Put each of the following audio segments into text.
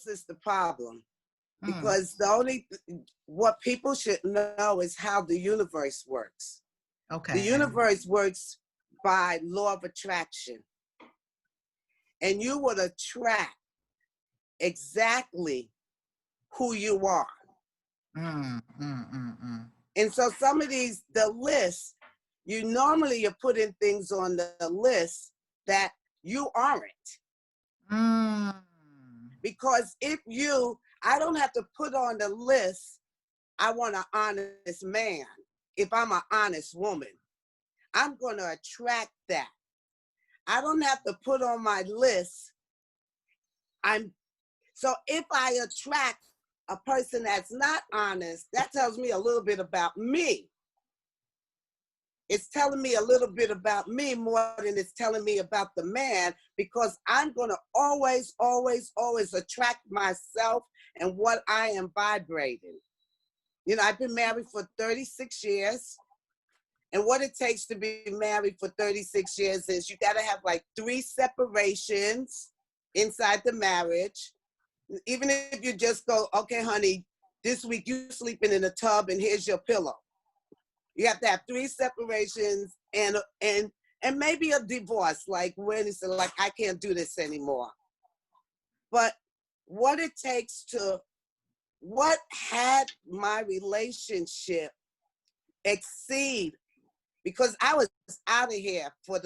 is the problem. Mm. Because what people should know is how the universe works. Okay. The universe works by law of attraction. And you would attract exactly who you are. And so some of the lists, you're putting things on the list that you aren't. Because I don't have to put on the list, I want an honest man. If I'm an honest woman, I'm going to attract that. I don't have to put on my list. So if I attract a person that's not honest, that tells me a little bit about me. It's telling me a little bit about me more than it's telling me about the man, because I'm going to always, always, always attract myself and what I am vibrating. You know, I've been married for 36 years. And what it takes to be married for 36 years is you got to have like 3 separations inside the marriage. Even if you just go, okay, honey, this week you sleeping in a tub and here's your pillow. You have to have 3 separations and maybe a divorce, like when it's like, I can't do this anymore. But what had my relationship exceed, because I was out of here for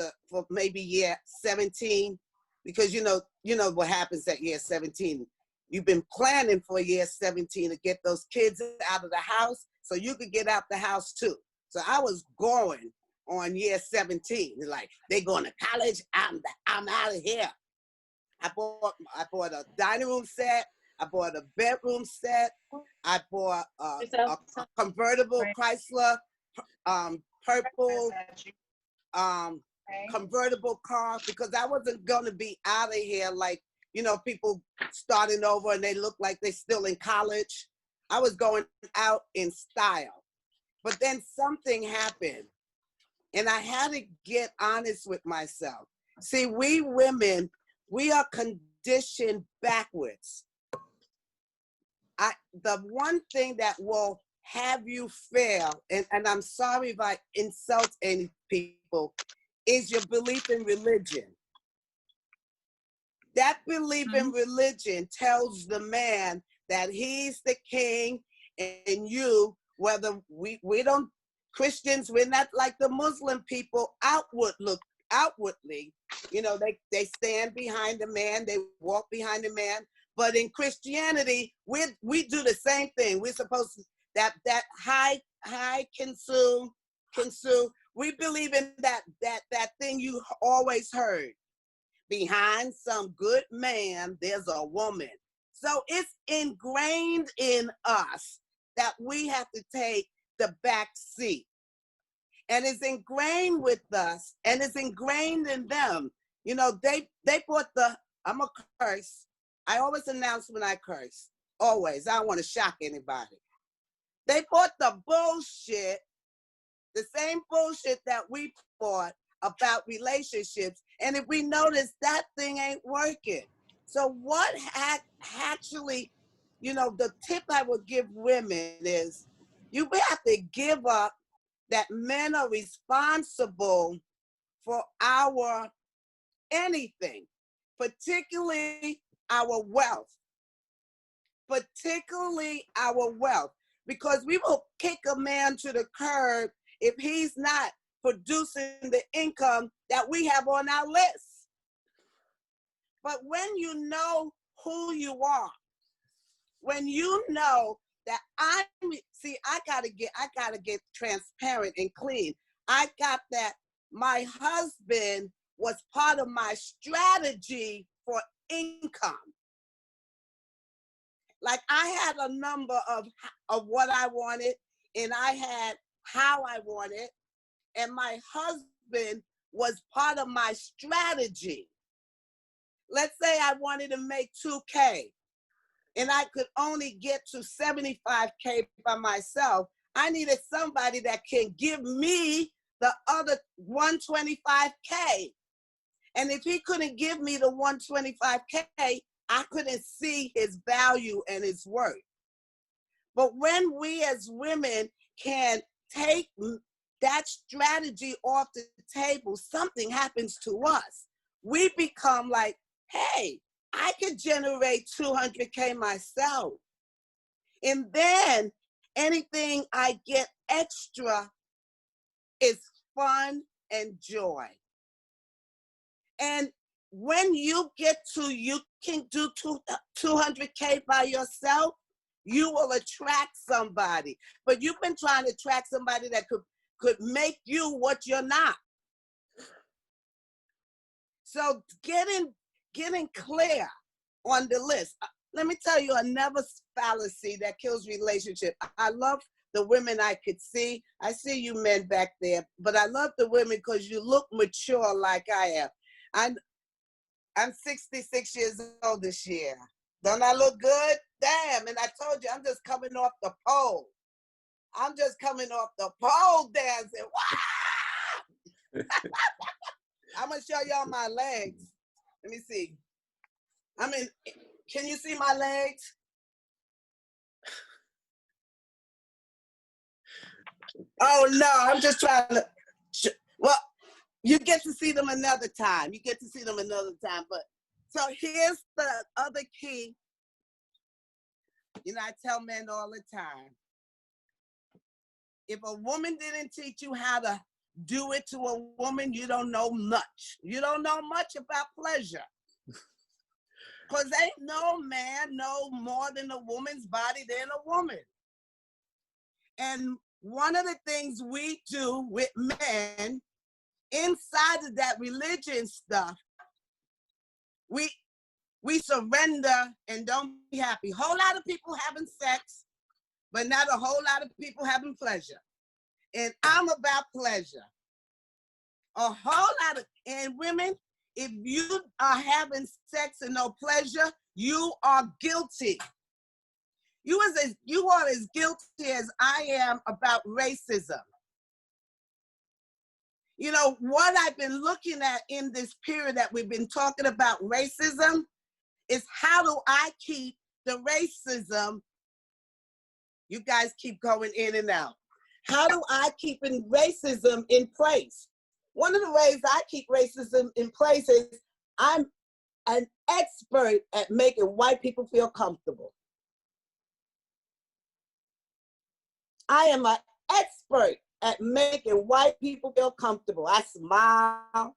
maybe year 17, because you know what happens at year 17. You've been planning for year 17 to get those kids out of the house so you could get out the house too. So I was going on year 17. Like, they going to college, I'm out of here. I bought a dining room set. I bought a bedroom set. I bought a convertible Chrysler, purple convertible car, because I wasn't going to be out of here like, you know, people starting over and they look like they're still in college. I was going out in style. But then something happened, and I had to get honest with myself. See, we women, we are conditioned backwards. The one thing that will have you fail, and I'm sorry if I insult any people, is your belief in religion. That belief in religion tells the man that he's the king, and you, whether we don't, Christians, we're not like the Muslim people outwardly, you know, they stand behind the man, they walk behind the man. But in Christianity, we do the same thing. We're supposed to, that high consume. We believe in that thing you always heard. Behind some good man, there's a woman. So it's ingrained in us that we have to take the back seat. And it's ingrained with us, and it's ingrained in them. You know, they bought I'm a curse. I always announce when I curse. Always. I don't want to shock anybody. They bought the bullshit, the same bullshit that we bought about relationships. And if we notice, that thing ain't working. So what actually, you know, the tip I would give women is you have to give up that men are responsible for our anything, particularly our wealth. Because we will kick a man to the curb if he's not producing the income that we have on our list. But when you know who you are, when you know that I gotta get transparent and clean. I got that my husband was part of my strategy for income. Like, I had a number of what I wanted, and I had how I wanted, and my husband was part of my strategy. Let's say I wanted to make $2K, and I could only get to $75K by myself. I needed somebody that can give me the other $125K. And if he couldn't give me the $125K, I couldn't see his value and his worth. But when we as women can take that strategy off the table, something happens to us. We become like, hey, I could generate 200K myself. And then anything I get extra is fun and joy. And when you get to, you can do 200K by yourself, you will attract somebody. But you've been trying to attract somebody that could make you what you're not. So getting clear on the list. Let me tell you another fallacy that kills relationship. I love the women I could see. I see you men back there, but I love the women because you look mature like I am. I'm 66 years old this year. Don't I look good? Damn, and I told you, I'm just coming off the pole. I'm just coming off the pole dancing. Wow! I'm gonna show y'all my legs. Let me see. Can you see my legs? Oh no, I'm just trying to, well, you get to see them another time. But so here's the other key. You know, I tell men all the time, if a woman didn't teach you how to do it to a woman, you don't know much. You don't know much about pleasure. Because ain't no man know more than a woman's body than a woman. And one of the things we do with men, inside of that religion stuff, we surrender and don't be happy. Whole lot of people having sex, but not a whole lot of people having pleasure. And I'm about pleasure. A whole lot of, and women, if you are having sex and no pleasure, you are guilty. You are as guilty as I am about racism. You know, what I've been looking at in this period that we've been talking about racism is how do I keep the racism, you guys keep going in and out. How do I keep racism in place? One of the ways I keep racism in place is I'm an expert at making white people feel comfortable. I am an expert at making white people feel comfortable. I smile.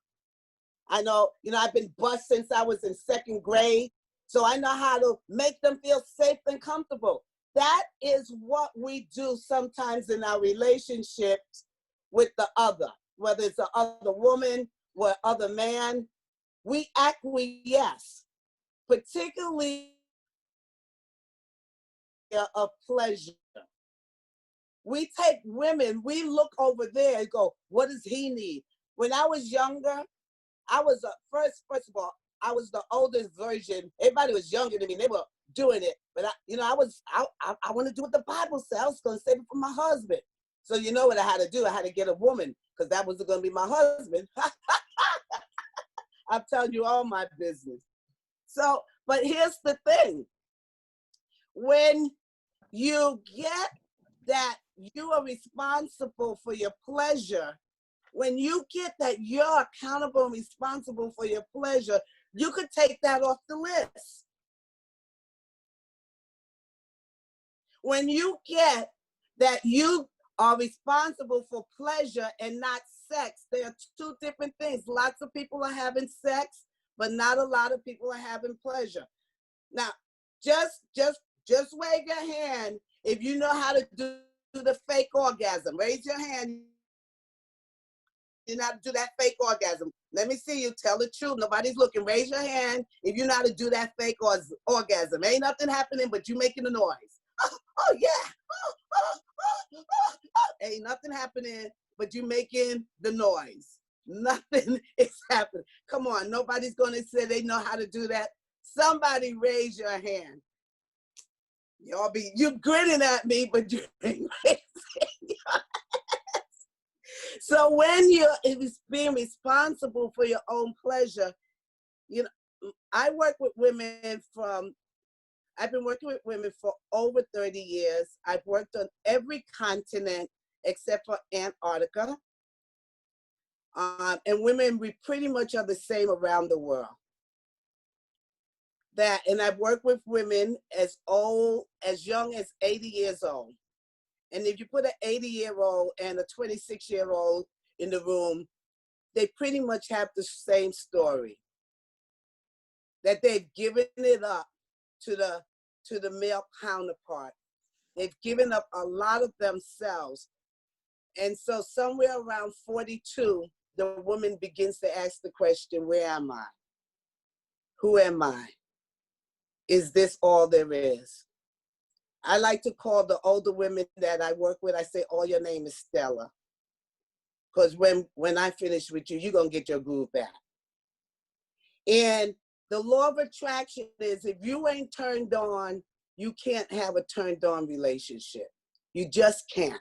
I know, I've been bused since I was in 2nd grade, so I know how to make them feel safe and comfortable. That is what we do sometimes in our relationships with the other, whether it's the other woman or other man. We acquiesce, particularly of pleasure. We take women, we look over there and go, what does he need? When I was younger, I was first of all, I was the oldest version. Everybody was younger than me. They were doing it, but I want to do what the Bible says. I was going to save it for my husband. So you know what I had to do? I had to get a woman because that was going to be my husband. I'm telling you all my business. So, but here's the thing: when you get that you are responsible for your pleasure, when you get that you're accountable and responsible for your pleasure, you could take that off the list. When you get that you are responsible for pleasure and not sex, there are two different things. Lots of people are having sex, but not a lot of people are having pleasure. Now, just wave your hand if you know how to do the fake orgasm. Raise your hand. You know how to do that fake orgasm. Let me see you. Tell the truth. Nobody's looking. Raise your hand if you know how to do that fake orgasm. Ain't nothing happening, but you making a noise. Oh yeah. Ain't nothing happening, but you making the noise. Nothing is happening. Come on. Nobody's going to say they know how to do that. Somebody raise your hand. You grinning at me, but you ain't raising your hand. So when you're being responsible for your own pleasure, I work with women I've been working with women for over 30 years. I've worked on every continent except for Antarctica. And women, we pretty much are the same around the world. And I've worked with women as young as 80 years old. And if you put an 80-year-old and a 26-year-old in the room, they pretty much have the same story. That they've given it up to the male counterpart. They've given up a lot of themselves. And so somewhere around 42, the woman begins to ask the question, where am I? Who am I? Is this all there is? I like to call the older women that I work with, I say, oh, your name is Stella. Because when I finish with you, you're going to get your groove back. And the law of attraction is if you ain't turned on, you can't have a turned on relationship. You just can't.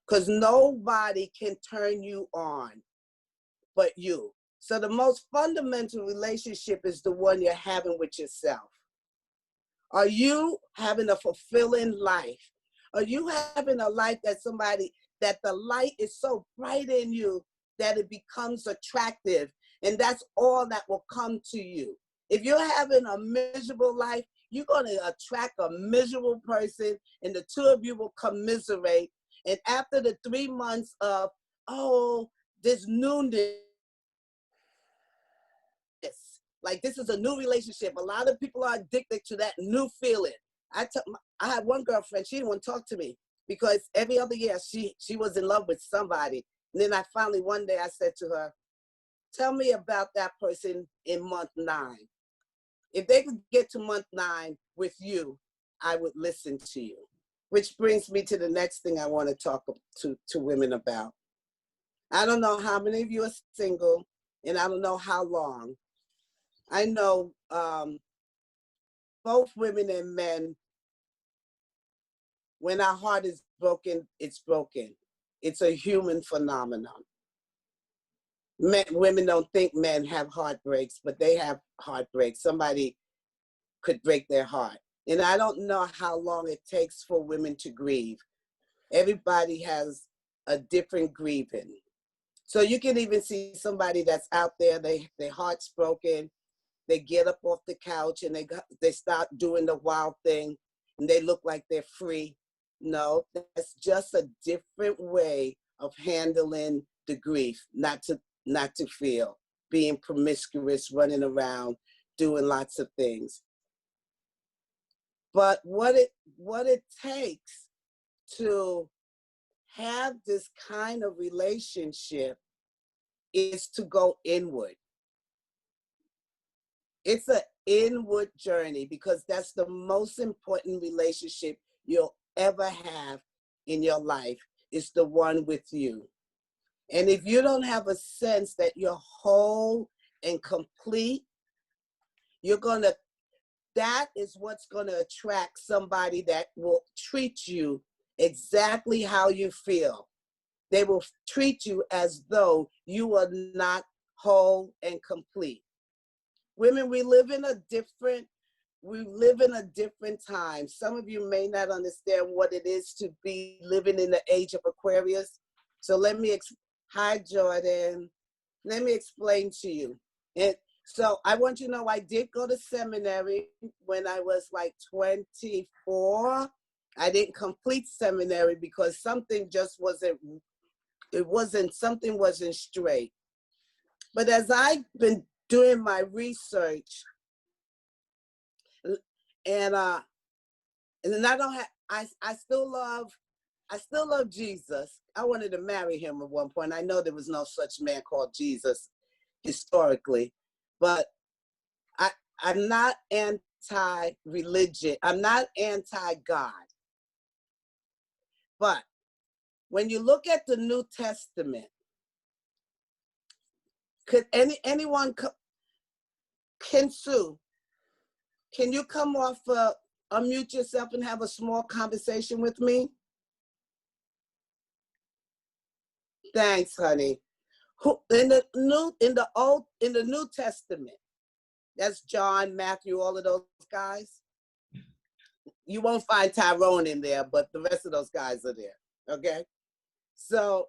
Because nobody can turn you on but you. So the most fundamental relationship is the one you're having with yourself. Are you having a fulfilling life? Are you having a life that the light is so bright in you that it becomes attractive, and that's all that will come to you? If you're having a miserable life, you're going to attract a miserable person, and the two of you will commiserate. And after the 3 months of, oh, this newness, like this is a new relationship. A lot of people are addicted to that new feeling. I had one girlfriend, she didn't want to talk to me because every other year she was in love with somebody. And then I finally, one day I said to her, tell me about that person in month 9. If they could get to month 9 with you, I would listen to you. Which brings me to the next thing I want to talk to women about. I don't know how many of you are single, and I don't know how long. I know both women and men, when our heart is broken, it's broken. It's a human phenomenon. Women don't think men have heartbreaks, but they have heartbreaks. Somebody could break their heart. And I don't know how long it takes for women to grieve. Everybody has a different grieving. So you can even see somebody that's out there, their heart's broken, they get up off the couch and they start doing the wild thing and they look like they're free. No, that's just a different way of handling the grief, not to feel, being promiscuous, running around, doing lots of things. But what it takes to have this kind of relationship is to go inward. It's an inward journey because that's the most important relationship you'll ever have in your life, is the one with you. And if you don't have a sense that you're whole and complete, that is what's gonna attract somebody that will treat you exactly how you feel. They will treat you as though you are not whole and complete. Women, we live in a different time. Some of you may not understand what it is to be living in the age of Aquarius. So hi, Jordan. Let me explain to you. And so I want you to know I did go to seminary when I was like 24. I didn't complete seminary because something wasn't straight. But as I've been doing my research, and then I still love Jesus. I wanted to marry him at one point. I know there was no such man called Jesus historically, but I'm not anti-religion. I'm not anti-God. But when you look at the New Testament, could anyone, Kensu, can you come off, unmute yourself and have a small conversation with me? Thanks, honey. In the New Testament, That's John, Matthew, all of those guys. You won't find Tyrone in there, but the rest of those guys are there. Okay. So,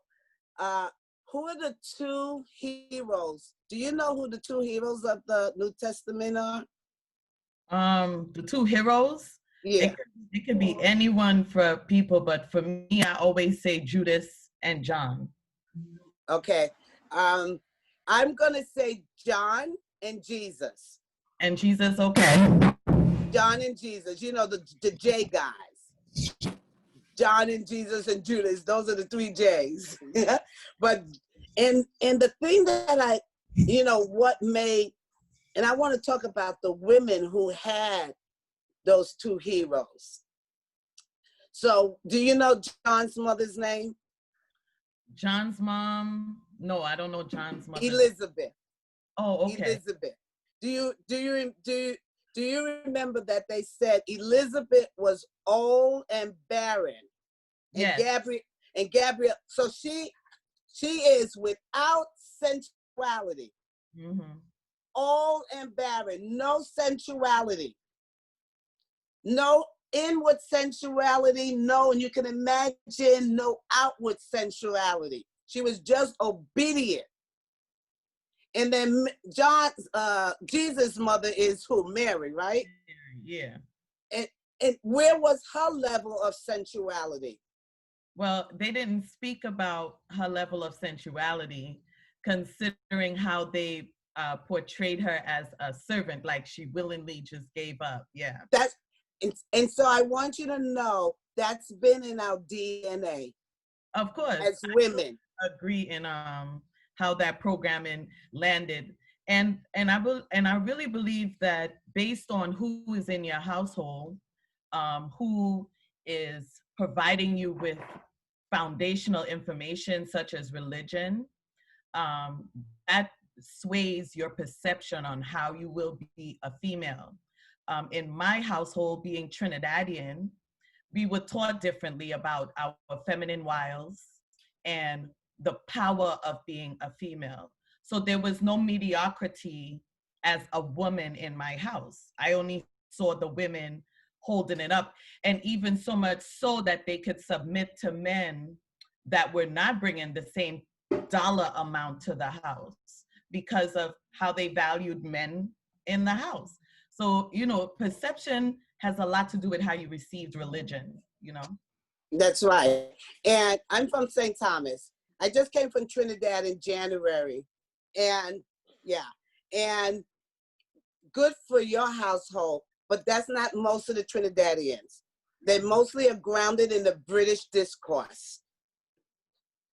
who are the two heroes? Do you know who the two heroes of the New Testament are? The two heroes. Yeah. It could be anyone for people, but for me, I always say Judas and John. Okay. I'm gonna say John and Jesus. And Jesus, okay. John and Jesus. You know the J guys. John and Jesus and Judas. Those are the three J's. But and the thing that what made, and I want to talk about the women who had those two heroes. So, do you know John's mother's name? John's mom? No, I don't know John's mother. Elizabeth. Oh, okay. Elizabeth. Do you remember that they said Elizabeth was old and barren? And yes. Gabriel. So she is without sensuality. Mm-hmm. Old and barren, no sensuality, no inward sensuality, no, and you can imagine no outward sensuality. She was just obedient. And then Jesus' mother is who? Mary, right? Yeah. And where was her level of sensuality? Well, they didn't speak about her level of sensuality, considering how they portrayed her as a servant, like she willingly just gave up. Yeah. And so I want you to know that's been in our DNA. Of course. As women. I agree in how that programming landed. And I really believe that based on who is in your household, who is providing you with foundational information such as religion, that sways your perception on how you will be a female. In my household, being Trinidadian, we were taught differently about our feminine wiles and the power of being a female. So there was no mediocrity as a woman in my house. I only saw the women holding it up, and even so much so that they could submit to men that were not bringing the same dollar amount to the house because of how they valued men in the house. So, perception has a lot to do with how you received religion, That's right. And I'm from St. Thomas. I just came from Trinidad in January. And and good for your household, but that's not most of the Trinidadians. They mostly are grounded in the British discourse.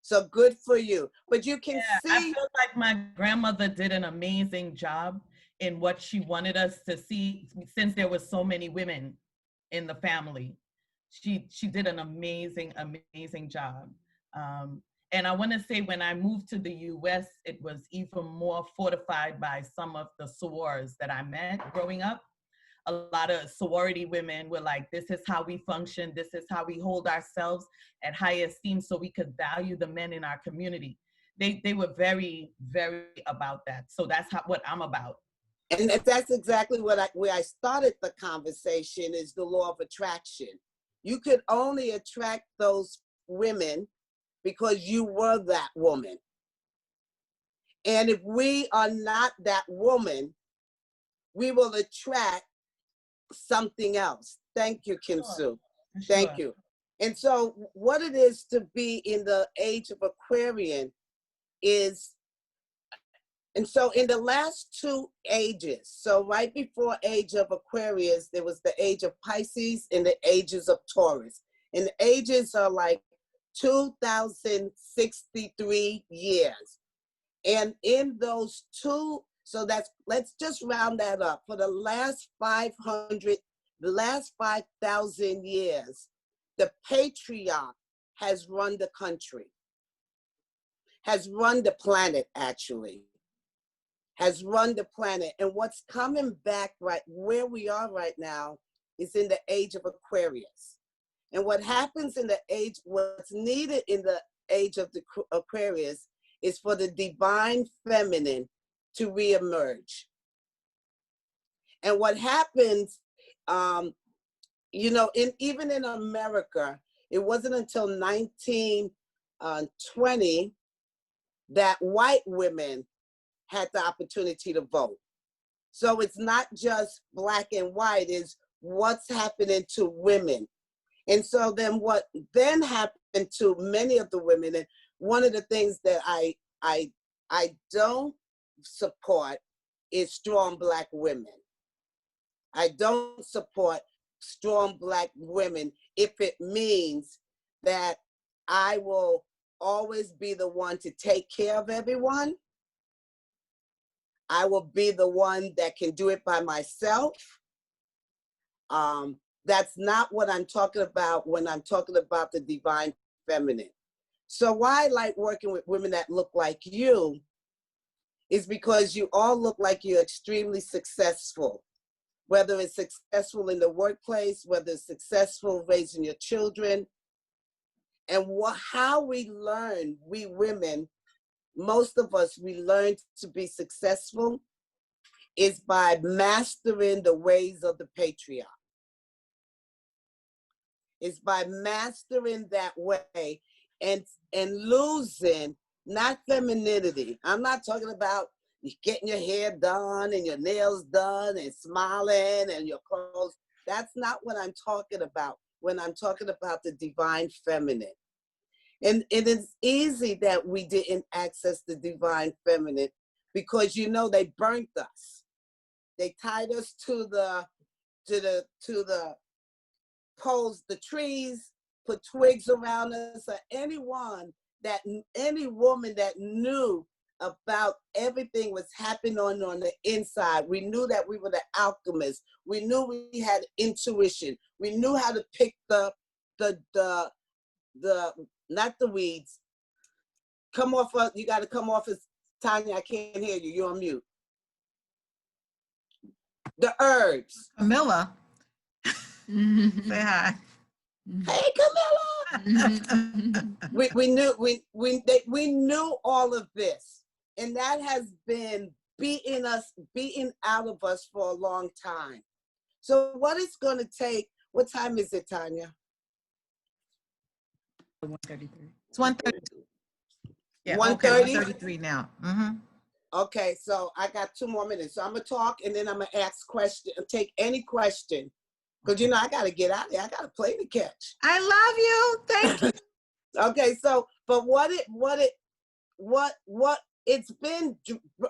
So good for you. But you can see. I feel like my grandmother did an amazing job in what she wanted us to see, since there were so many women in the family. She did an amazing job. And I want to say when I moved to the US, it was even more fortified by some of the sorors that I met growing up. A lot of sorority women were like, this is how we function. This is how we hold ourselves at high esteem so we could value the men in our community. They were very, very about that. So that's what I'm about. And that's exactly where I started the conversation, is the law of attraction. You could only attract those women because you were that woman. And if we are not that woman, we will attract something else. Thank you, Kim Sue. Thank you. And so what it is to be in the age of Aquarian is, and so in the last two ages, so right before age of Aquarius, there was the age of Pisces and the ages of Taurus. And the ages are like 2,063 years. And in those two, so let's just round that up. For the last 5,000 years, the patriarch has run the country, has run the planet actually, has run the planet. And what's coming back right where we are right now is in the age of Aquarius. And what happens in the age, what's needed in the age of the Aquarius is for the divine feminine to reemerge. And what happens, you know, even in America, it wasn't until 1920 that white women had the opportunity to vote. So it's not just black and white, it's what's happening to women. And so then what then happened to many of the women, and one of the things that I don't support is strong black women. I don't support strong black women if it means that I will always be the one to take care of everyone. I will be the one that can do it by myself. That's not what I'm talking about when I'm talking about the divine feminine. So why I like working with women that look like you is because you all look like you're extremely successful, whether it's successful in the workplace, whether it's successful raising your children. And how we learn, we women, most of us, we learn to be successful is by mastering the ways of the patriarch. It's by mastering that way and losing, not femininity. I'm not talking about getting your hair done and your nails done and smiling and your clothes. That's not what I'm talking about when I'm talking about the divine feminine. And it is easy that we didn't access the divine feminine because, you know, they burnt us. They tied us to the poles, the trees, put twigs around us. Or any woman that knew about everything was happening on the inside. We knew that we were the alchemists. We knew we had intuition. We knew how to pick the not the weeds. Come off of, you got to come off as Tanya, I can't hear you. You're on mute. The herbs. Camilla. Say hi. Hey, Camilla. we knew all of this, and that has been beaten out of us for a long time. So what it's going to take, what time is it, Tanya? 1:33. It's 1:32. Yeah, 1:30? okay, 1:33 now. Okay, so I got 2 more minutes. So I'm going to talk, and then I'm going to ask question, take any question. Because, you know, I got to get out of there. I got to play the catch. I love you. Thank you. Okay, so, but what it's been,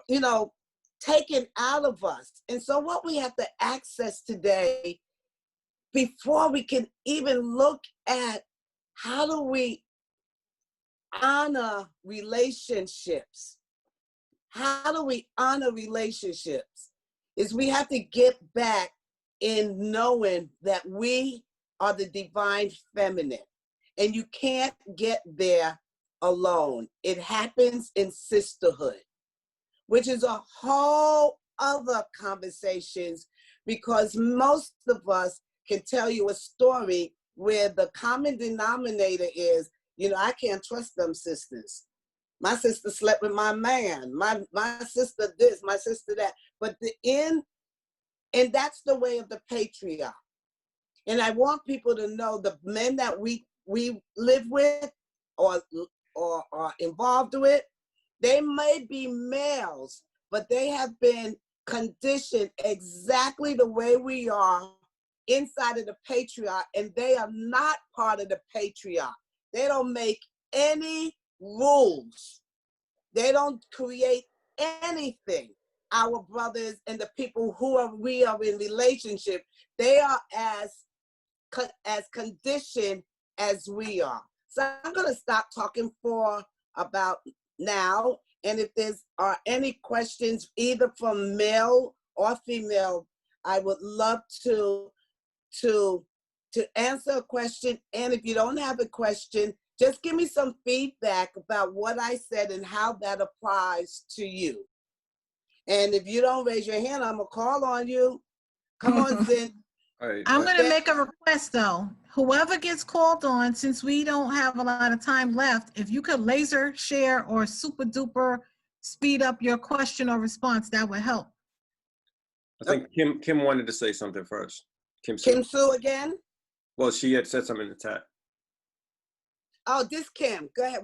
you know, taken out of us. And so what we have to access today, before we can even look at how do we honor relationships? How do we honor relationships? Is we have to get back in knowing that we are the divine feminine. And you can't get there alone. It happens in sisterhood, which is a whole other conversations, because most of us can tell you a story where the common denominator is, you know, I can't trust them sisters. My sister slept with my man. My sister this, my sister that. But and that's the way of the patriarch. And I want people to know the men that we live with or are involved with, they may be males, but they have been conditioned exactly the way we are inside of the patriarch, and they are not part of the patriarch. They don't make any rules. They don't create anything. Our brothers and the people we are in relationship, they are as conditioned as we are. So I'm going to stop talking for about now. And if there's any questions, either from male or female, I would love to answer a question. And if you don't have a question, just give me some feedback about what I said and how that applies to you. And if you don't raise your hand, I'm going to call on you. Come on, Zin. I'm going to make a request, though. Whoever gets called on, since we don't have a lot of time left, if you could laser share or super duper speed up your question or response, that would help. I think Kim wanted to say something first. Kim Sue again? Well, she had said something in the chat. Oh, this Kim. Go ahead.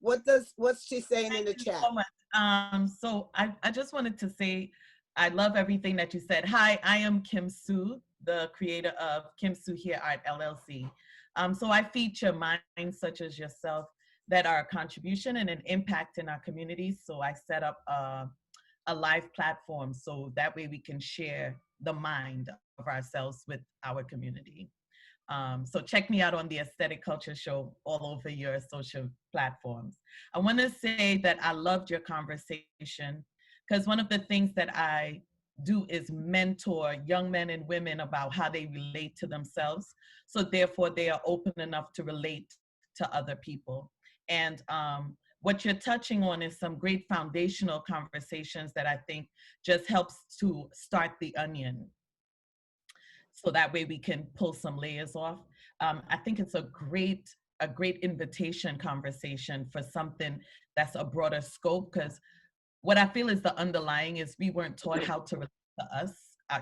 What's she saying in the chat? So much. So I just wanted to say I love everything that you said. Hi, I am Kim Sue, the creator of Kim Sue Here Art LLC. So I feature minds such as yourself that are a contribution and an impact in our communities. So I set up a live platform so that way we can share the mind of ourselves with our community. So check me out on the Aesthetic Culture Show all over your social platforms. I want to say that I loved your conversation because one of the things that I do is mentor young men and women about how they relate to themselves. So therefore they are open enough to relate to other people. And what you're touching on is some great foundational conversations that I think just helps to start the onion. So that way we can pull some layers off. I think it's a great invitation conversation for something that's a broader scope, because what I feel is the underlying is we weren't taught how to relate to us,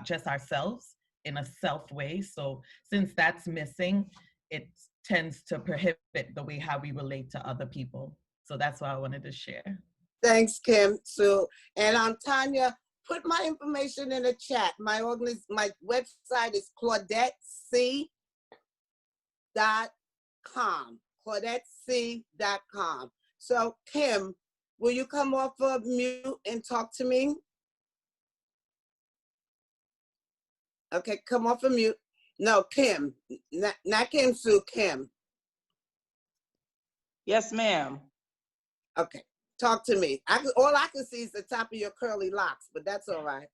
just ourselves in a self way. So since that's missing, it tends to prohibit the way how we relate to other people. So that's what I wanted to share. Thanks, Kim Sue. And Tanya, put my information in the chat. My website is ClaudetteC.com. ClaudetteC.com. So Kim, will you come off of mute and talk to me? Okay, come off of mute. No, Kim, not Kim Sue, Kim. Yes, ma'am. Okay, talk to me. All I can see is the top of your curly locks, but that's all right.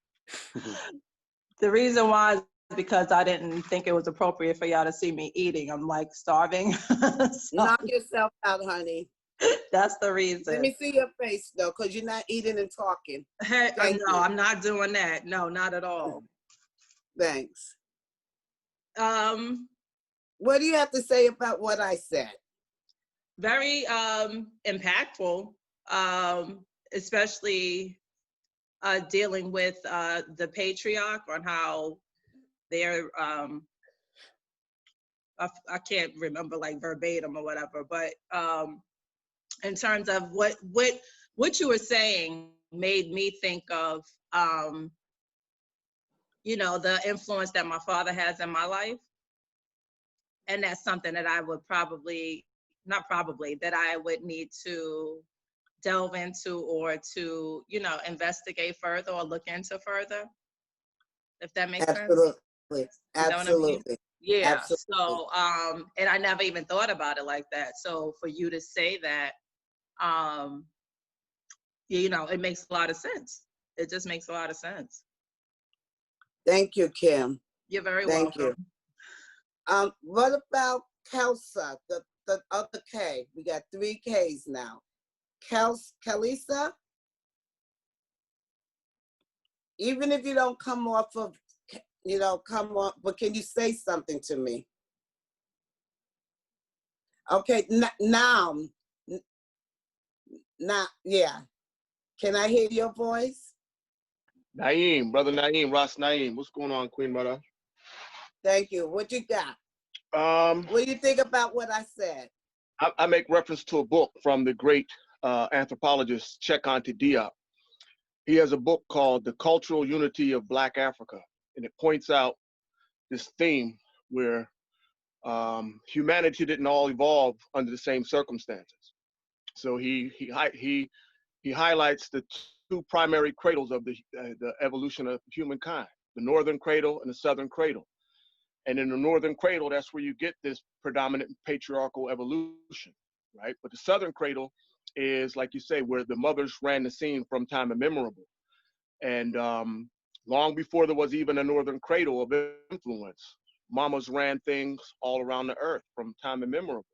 The reason why is because I didn't think it was appropriate for y'all to see me eating. I'm like starving. So knock yourself out, honey. That's the reason. Let me see your face though, because you're not eating and talking. Hey, no, I'm not doing that. No, not at all. Thanks. What do you have to say about what I said? Very impactful, especially dealing with the patriarch on how they're, I can't remember like verbatim or whatever, but in terms of what you were saying made me think of, you know, the influence that my father has in my life. And that's something that I would that I would need to delve into or to, you know, investigate further or look into further, if that makes sense. Absolutely. I mean? Yeah. Absolutely. So, and I never even thought about it like that. So for you to say that, you know, it makes a lot of sense. It just makes a lot of sense. Thank you, Kim. You're very welcome. Thank you. What about Kelsa, the other K? We got 3 Ks now. Kelisa? Even if you don't come off of, you know, come on, but can you say something to me? Okay, now, yeah. Can I hear your voice? Naeem, brother Naeem, Ras Naeem. What's going on, Queen Mother? Thank you. What you got? What do you think about what I said? I make reference to a book from the great anthropologist Cheikh Anta Diop. He has a book called The Cultural Unity of Black Africa, and it points out this theme where humanity didn't all evolve under the same circumstances. So he highlights the 2 primary cradles of the evolution of humankind, the northern cradle and the southern cradle. And in the northern cradle, that's where you get this predominant patriarchal evolution, right? But the southern cradle is, like you say, where the mothers ran the scene from time immemorable. And long before there was even a northern cradle of influence, mamas ran things all around the earth from time immemorable.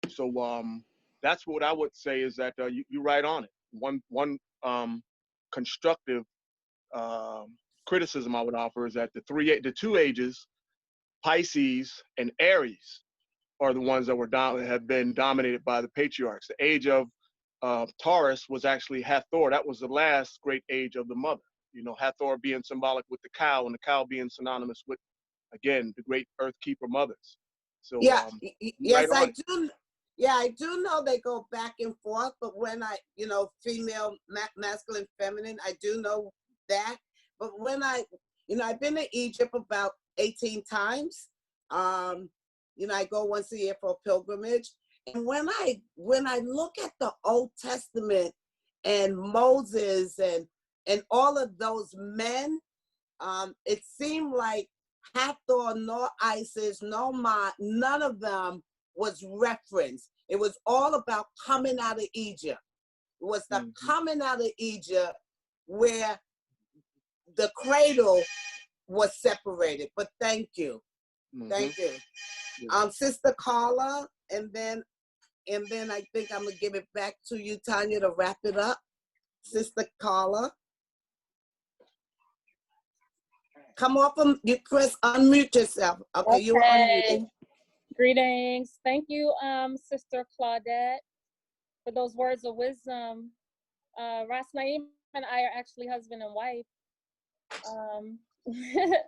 So that's what I would say is that you're right on it. One constructive criticism I would offer is that the 2 ages, Pisces and Aries, are the ones that have been dominated by the patriarchs. The age of Taurus was actually Hathor. That was the last great age of the mother. You know, Hathor being symbolic with the cow, and the cow being synonymous with, again, the great earth keeper mothers. So Yeah, yes, right on. I do. Yeah, I do know they go back and forth, but when I, you know, female, masculine, feminine, I do know that. But when I, you know, I've been to Egypt about 18 times. You know, I go once a year for a pilgrimage. And when I look at the Old Testament and Moses and all of those men, it seemed like Hathor, nor Isis, no Ma, none of them was referenced. It was all about coming out of Egypt. It was the coming out of Egypt where the cradle was separated. But thank you. Thank you. Sister Carla, and then I think I'm gonna give it back to you, Tanya, to wrap it up. Sister Carla. Come off of you, Chris, unmute yourself. Okay, you were unmuted. Greetings. Thank you, Sister Claudette, for those words of wisdom. Ras Naeem and I are actually husband and wife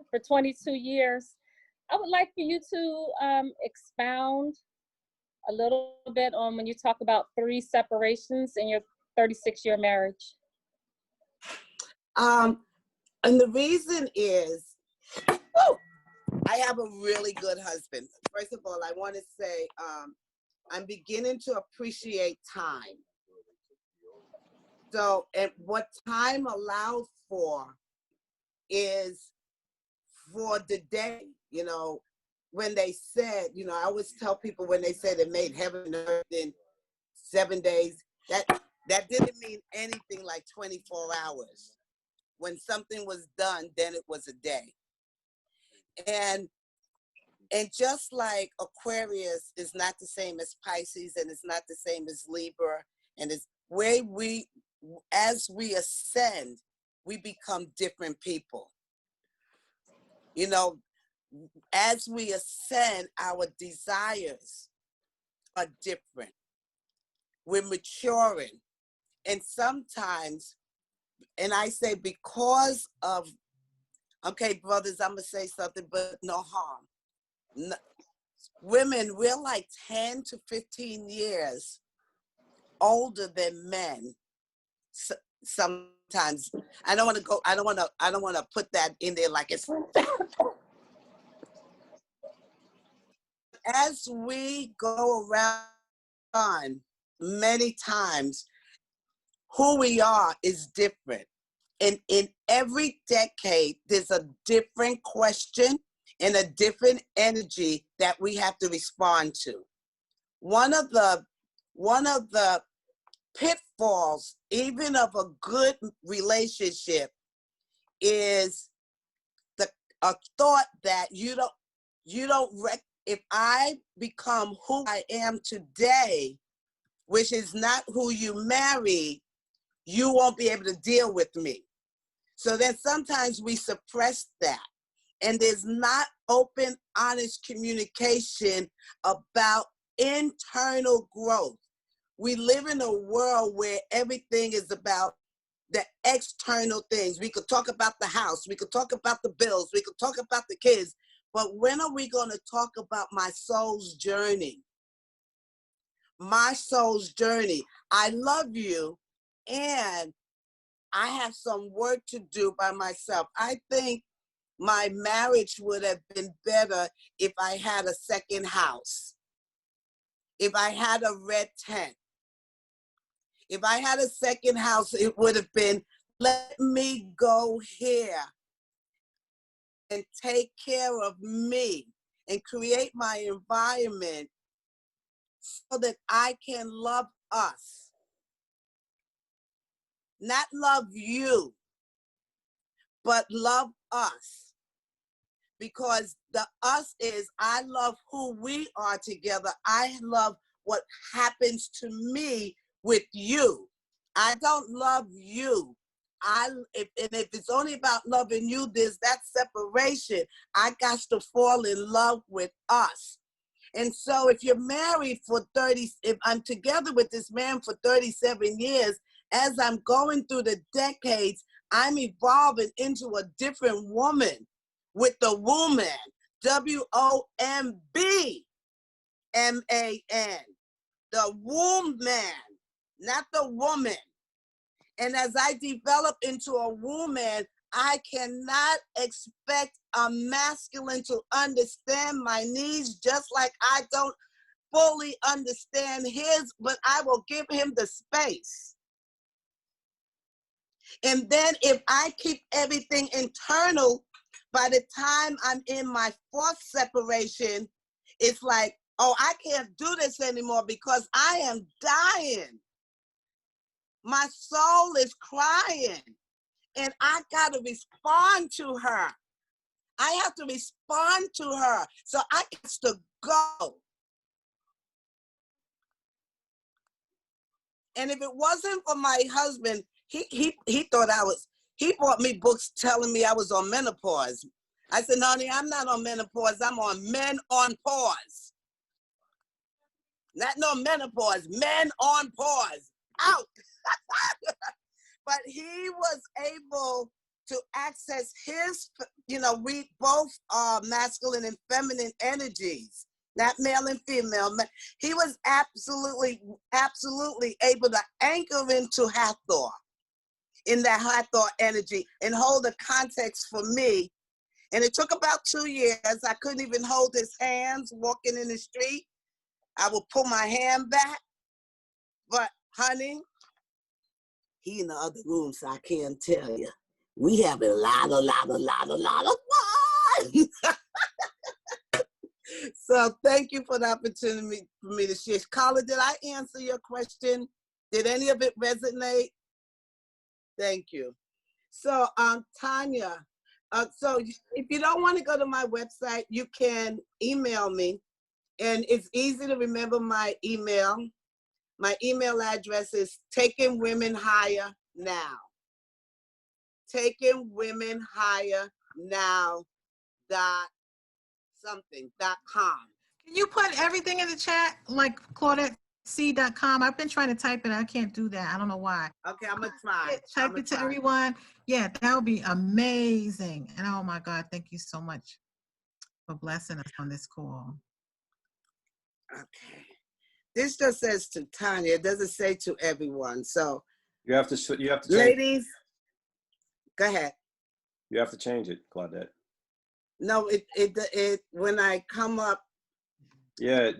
for 22 years. I would like for you to expound a little bit on when you talk about 3 separations in your 36-year marriage. And the reason is, I have a really good husband. First of all, I want to say I'm beginning to appreciate time. So, and what time allows for is for the day, you know, when they said, you know, I always tell people when they said it made heaven and earth in 7 days, that didn't mean anything like 24 hours. When something was done, then it was a day. And just like Aquarius is not the same as Pisces, and it's not the same as Libra, and it's where as we ascend, we become different people. You know, as we ascend, our desires are different. We're maturing. And sometimes, and I say because of, okay, brothers, I'm going to say something, but no harm. No, women, we're like 10 to 15 years older than men. Sometimes I don't want to put that in there like it's as we go around many times, who we are is different. And in every decade, there's a different question and a different energy that we have to respond to. One of the pitfalls, even of a good relationship, is a thought that if I become who I am today, which is not who you married, you won't be able to deal with me. So then sometimes we suppress that. And there's not open, honest communication about internal growth. We live in a world where everything is about the external things. We could talk about the house, we could talk about the bills, we could talk about the kids, but when are we going to talk about my soul's journey? My soul's journey. I love you, and I have some work to do by myself. I think my marriage would have been better if I had a second house, if I had a red tent. If I had a second house, it would have been, let me go here and take care of me and create my environment so that I can love us. Not love you, but love us. Because the us is, I love who we are together. I love what happens to me with you. I don't love you. If it's only about loving you, there's that separation. I got to fall in love with us. And so if you're married for if I'm together with this man for 37 years, as I'm going through the decades, I'm evolving into a different woman with the woman, WOMBMAN, the woman, not the woman. And as I develop into a woman, I cannot expect a masculine to understand my needs, just like I don't fully understand his, but I will give him the space. And then if I keep everything internal, by the time I'm in my fourth separation, it's like, oh, I can't do this anymore because I am dying. My soul is crying, and I got to respond to her. I have to respond to her. So I got to go. And if it wasn't for my husband, he thought he bought me books telling me I was on menopause. I said, honey, I'm not on menopause. I'm on men on pause. Not no menopause, men on pause. Out. But he was able to access his, we both are masculine and feminine energies, not male and female. He was absolutely able to anchor into Hathor, in that Hathor energy, and hold the context for me. And it took about 2 years. I couldn't even hold his hands walking in the street. I would pull my hand back. But honey, he in the other room, so I can't tell you. We have a lot of fun. So thank you for the opportunity for me to share. Carla, did I answer your question? Did any of it resonate? Thank you. So Tanya, so if you don't want to go to my website, you can email me. And it's easy to remember my email. My email address is Taking Women Higher Now. Taking Women Higher Now .com. Can you put everything in the chat, like ClaudetteC.com? I've been trying to type it. I can't do that. I don't know why. Okay, I'm going to try. Type it to everyone. Yeah, that would be amazing. And oh my God, thank you so much for blessing us on this call. Okay. This just says to Tanya. It doesn't say to everyone. So You have to change. Ladies, go ahead. You have to change it, Claudette. No, it when I come up. Yeah,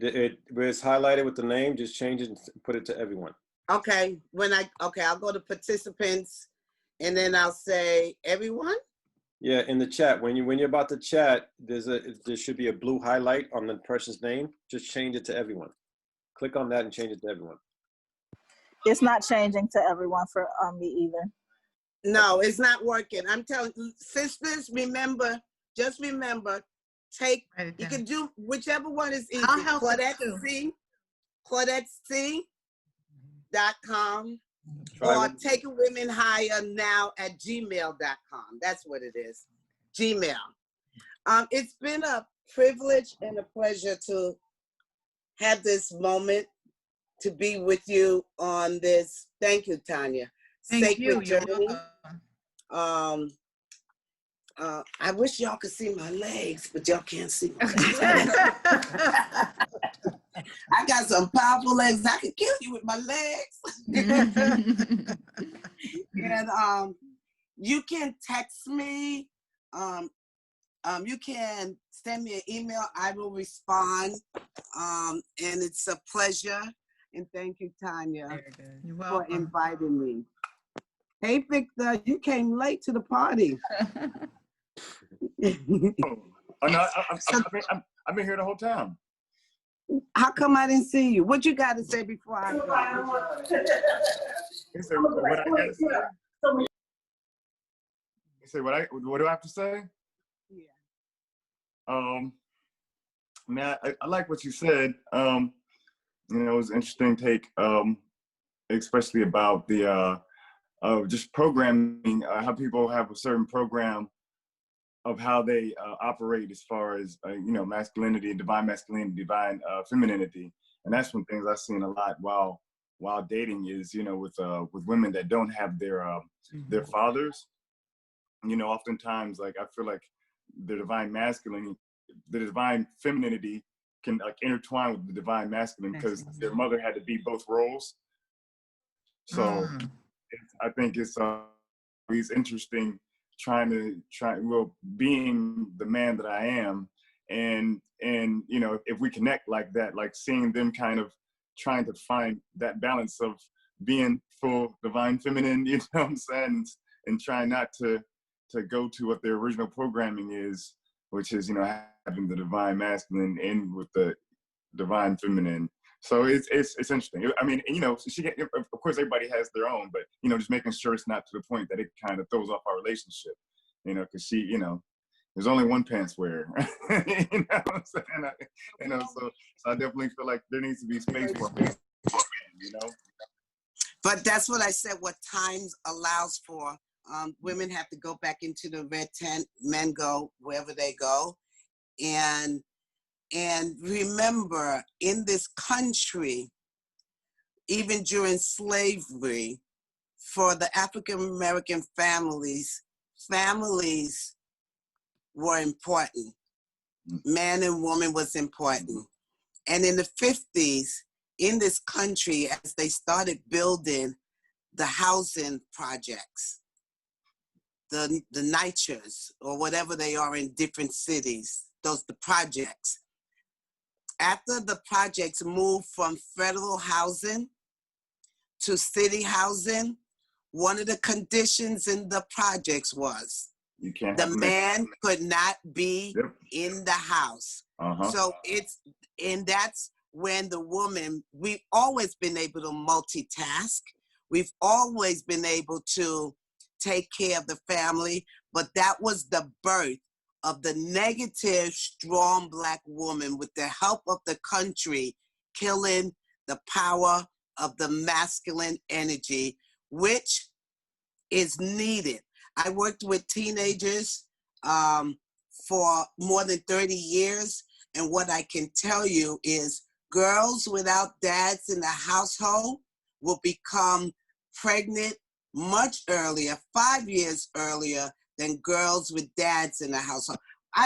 where it's highlighted with the name, just change it and put it to everyone. Okay, I'll go to participants, and then I'll say everyone. Yeah, in the chat, when you're about to chat, there should be a blue highlight on the person's name. Just change it to everyone. Click on that and change it to everyone. It's not changing to everyone for me either. No, it's not working. I'm telling sisters, just remember, you can do whichever one is easy. ClaudetteC.com or Taking Women Higher Now at gmail.com. That's what it is. Gmail. It's been a privilege and a pleasure to have this moment to be with you on this. Thank you, Tanya. Thank you. Journey. I wish y'all could see my legs, but y'all can't see my legs. I got some powerful legs. I can kill you with my legs. And you can text me. You can send me an email. I will respond. And it's a pleasure. And thank you, Tanya, for inviting me. Hey, Victor, you came late to the party. Oh, no, I've been here the whole time. How come I didn't see you? What you got to say before I go? You say what I got to say? You say what do I have to say? Yeah. Man, I like what you said. It was an interesting take, especially about the just programming, how people have a certain program of how they operate as far as, masculinity, divine femininity. And that's one things I've seen a lot while dating is, with women that don't have their fathers, you know, oftentimes, like, I feel like the divine femininity can like intertwine with the divine masculine because their mother had to be both roles. So I think it's interesting being the man that I am, and you know, if we connect like that, like seeing them kind of trying to find that balance of being full divine feminine, you know what I'm saying, and trying not to go to what their original programming is, which is, you know, having the divine masculine in with the divine feminine. So it's interesting. I mean, you know, of course everybody has their own, but, you know, just making sure it's not to the point that it kind of throws off our relationship, you know, because she, you know, there's only one pants wearer. You know what I'm saying? You know, so I definitely feel like there needs to be space for men, you know. But that's what I said, what times allows for. Women have to go back into the red tent, men go wherever they go. And remember, in this country, even during slavery, for the African-American families were important. Man and woman was important. And in the 50s, in this country, as they started building the housing projects, the NYCHAs, or whatever they are in different cities, the projects. After the projects moved from federal housing to city housing, one of the conditions in the projects was the man could not be in the house. So that's when the woman, we've always been able to multitask. We've always been able to take care of the family, but that was the birth of the negative, strong Black woman with the help of the country, killing the power of the masculine energy, which is needed. I worked with teenagers for more than 30 years, and what I can tell you is girls without dads in the household will become pregnant much earlier, 5 years earlier, than girls with dads in the household. I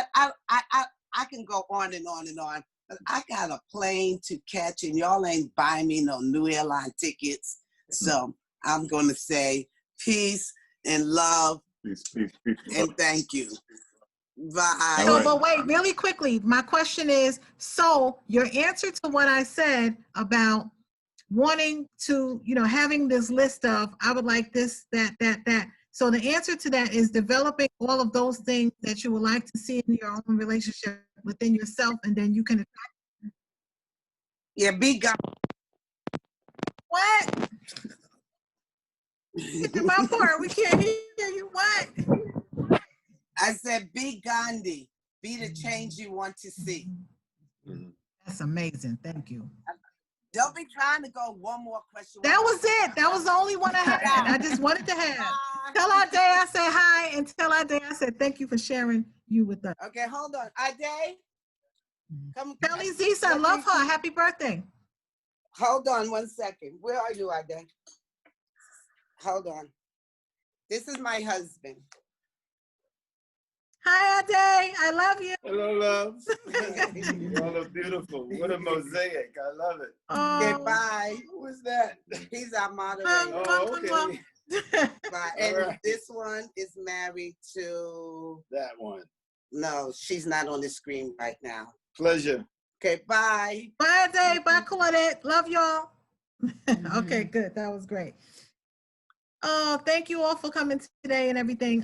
can go on and on and on, but I got a plane to catch, and y'all ain't buying me no new airline tickets. So I'm going to say peace and love, peace, and thank you. Bye. So, but wait, really quickly, my question is, so your answer to what I said about wanting to, you know, having this list of, I would like this, that. So the answer to that is developing all of those things that you would like to see in your own relationship within yourself, and then you can. Yeah, be God. What? Get to my part. We can't hear you. What? I said, be Gandhi. Be the change you want to see. That's amazing. Thank you. Don't be trying to go one more question. That was it. That was the only one I had. I just wanted to have. Tell Ade I said hi, and tell Ade I said thank you for sharing you with us. Okay, hold on. Ade? Come. Tell Izisa I love her. Happy birthday. Hold on 1 second. Where are you, Ade? Hold on. This is my husband. Hi, Ade. I love you. Hello, loves. You all look beautiful. What a mosaic. I love it. Okay, bye. Who is that? He's our moderator. Oh, okay. Bye. And this one is married to... That one. No, she's not on the screen right now. Pleasure. Okay, bye. Bye, Ade. Bye, Claudette. Love y'all. Okay, good. That was great. Oh, thank you all for coming today and everything.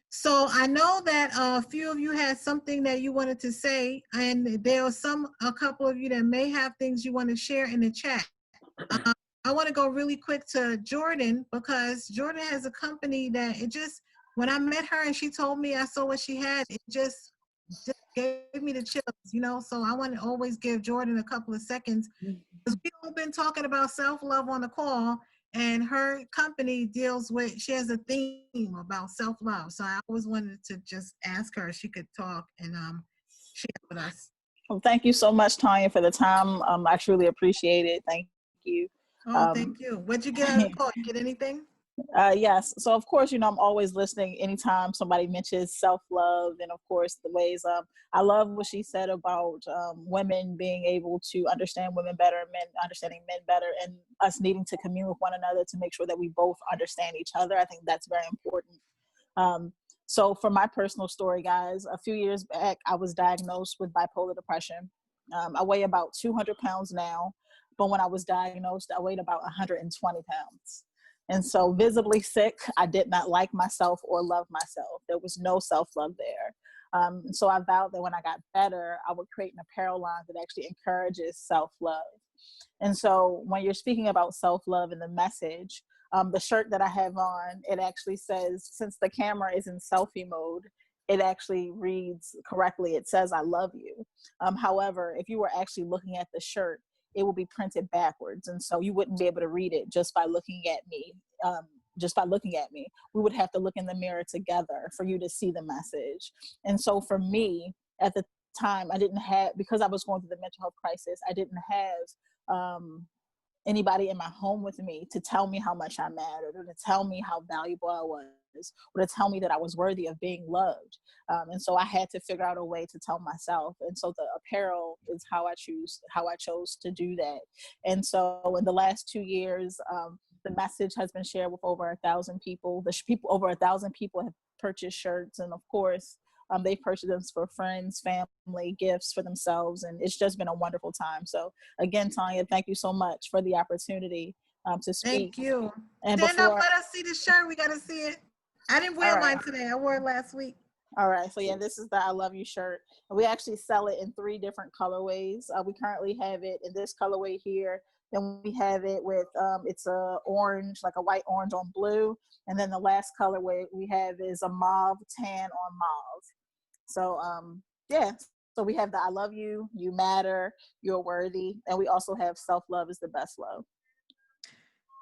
So I know that a few of you had something that you wanted to say, and there are a couple of you that may have things you want to share in the chat. I want to go really quick to Jordan, because Jordan has a company that when I met her and she told me I saw what she had, it just gave me the chills, you know? So I want to always give Jordan a couple of seconds, because we've all been talking about self-love on the call. And her company she has a theme about self-love. So I always wanted to just ask her if she could talk and share with us. Well, thank you so much, Tanya, for the time. I truly appreciate it. Thank you. Oh, thank you. What'd you get out of the call? You get anything? Yes. So of course, I'm always listening anytime somebody mentions self-love, and of course the ways I love what she said about women being able to understand women better, men understanding men better, and us needing to commune with one another to make sure that we both understand each other. I think that's very important. So for my personal story, guys, a few years back, I was diagnosed with bipolar depression. I weigh about 200 pounds now, but when I was diagnosed, I weighed about 120 pounds. And so visibly sick, I did not like myself or love myself. There was no self-love there. So I vowed that when I got better, I would create an apparel line that actually encourages self-love. And so when you're speaking about self-love and the message, the shirt that I have on, it actually says, since the camera is in selfie mode, it actually reads correctly. It says, I love you. However, if you were actually looking at the shirt, it will be printed backwards. And so you wouldn't be able to read it just by looking at me. We would have to look in the mirror together for you to see the message. And so for me, at the time, because I was going through the mental health crisis, I didn't have anybody in my home with me to tell me how much I mattered, or to tell me how valuable I was, or to tell me that I was worthy of being loved. And so I had to figure out a way to tell myself. And so the apparel is how I chose to do that. And so in the last 2 years, the message has been shared with over 1,000 people. Over 1,000 people have purchased shirts, and of course, they purchased them for friends, family, gifts for themselves, and it's just been a wonderful time. So again, Tanya, thank you so much for the opportunity to speak. Thank you. And Stand up, let us see the shirt. We got to see it. I didn't wear mine today. I wore it last week. All right. So yeah, this is the I Love You shirt. And we actually sell it in 3 different colorways. We currently have it in this colorway here. Then we have it with, it's a orange, like a white orange on blue. And then the last colorway we have is a mauve tan on mauve. So yeah, so we have the I love you, you matter, you're worthy. And we also have self-love is the best love.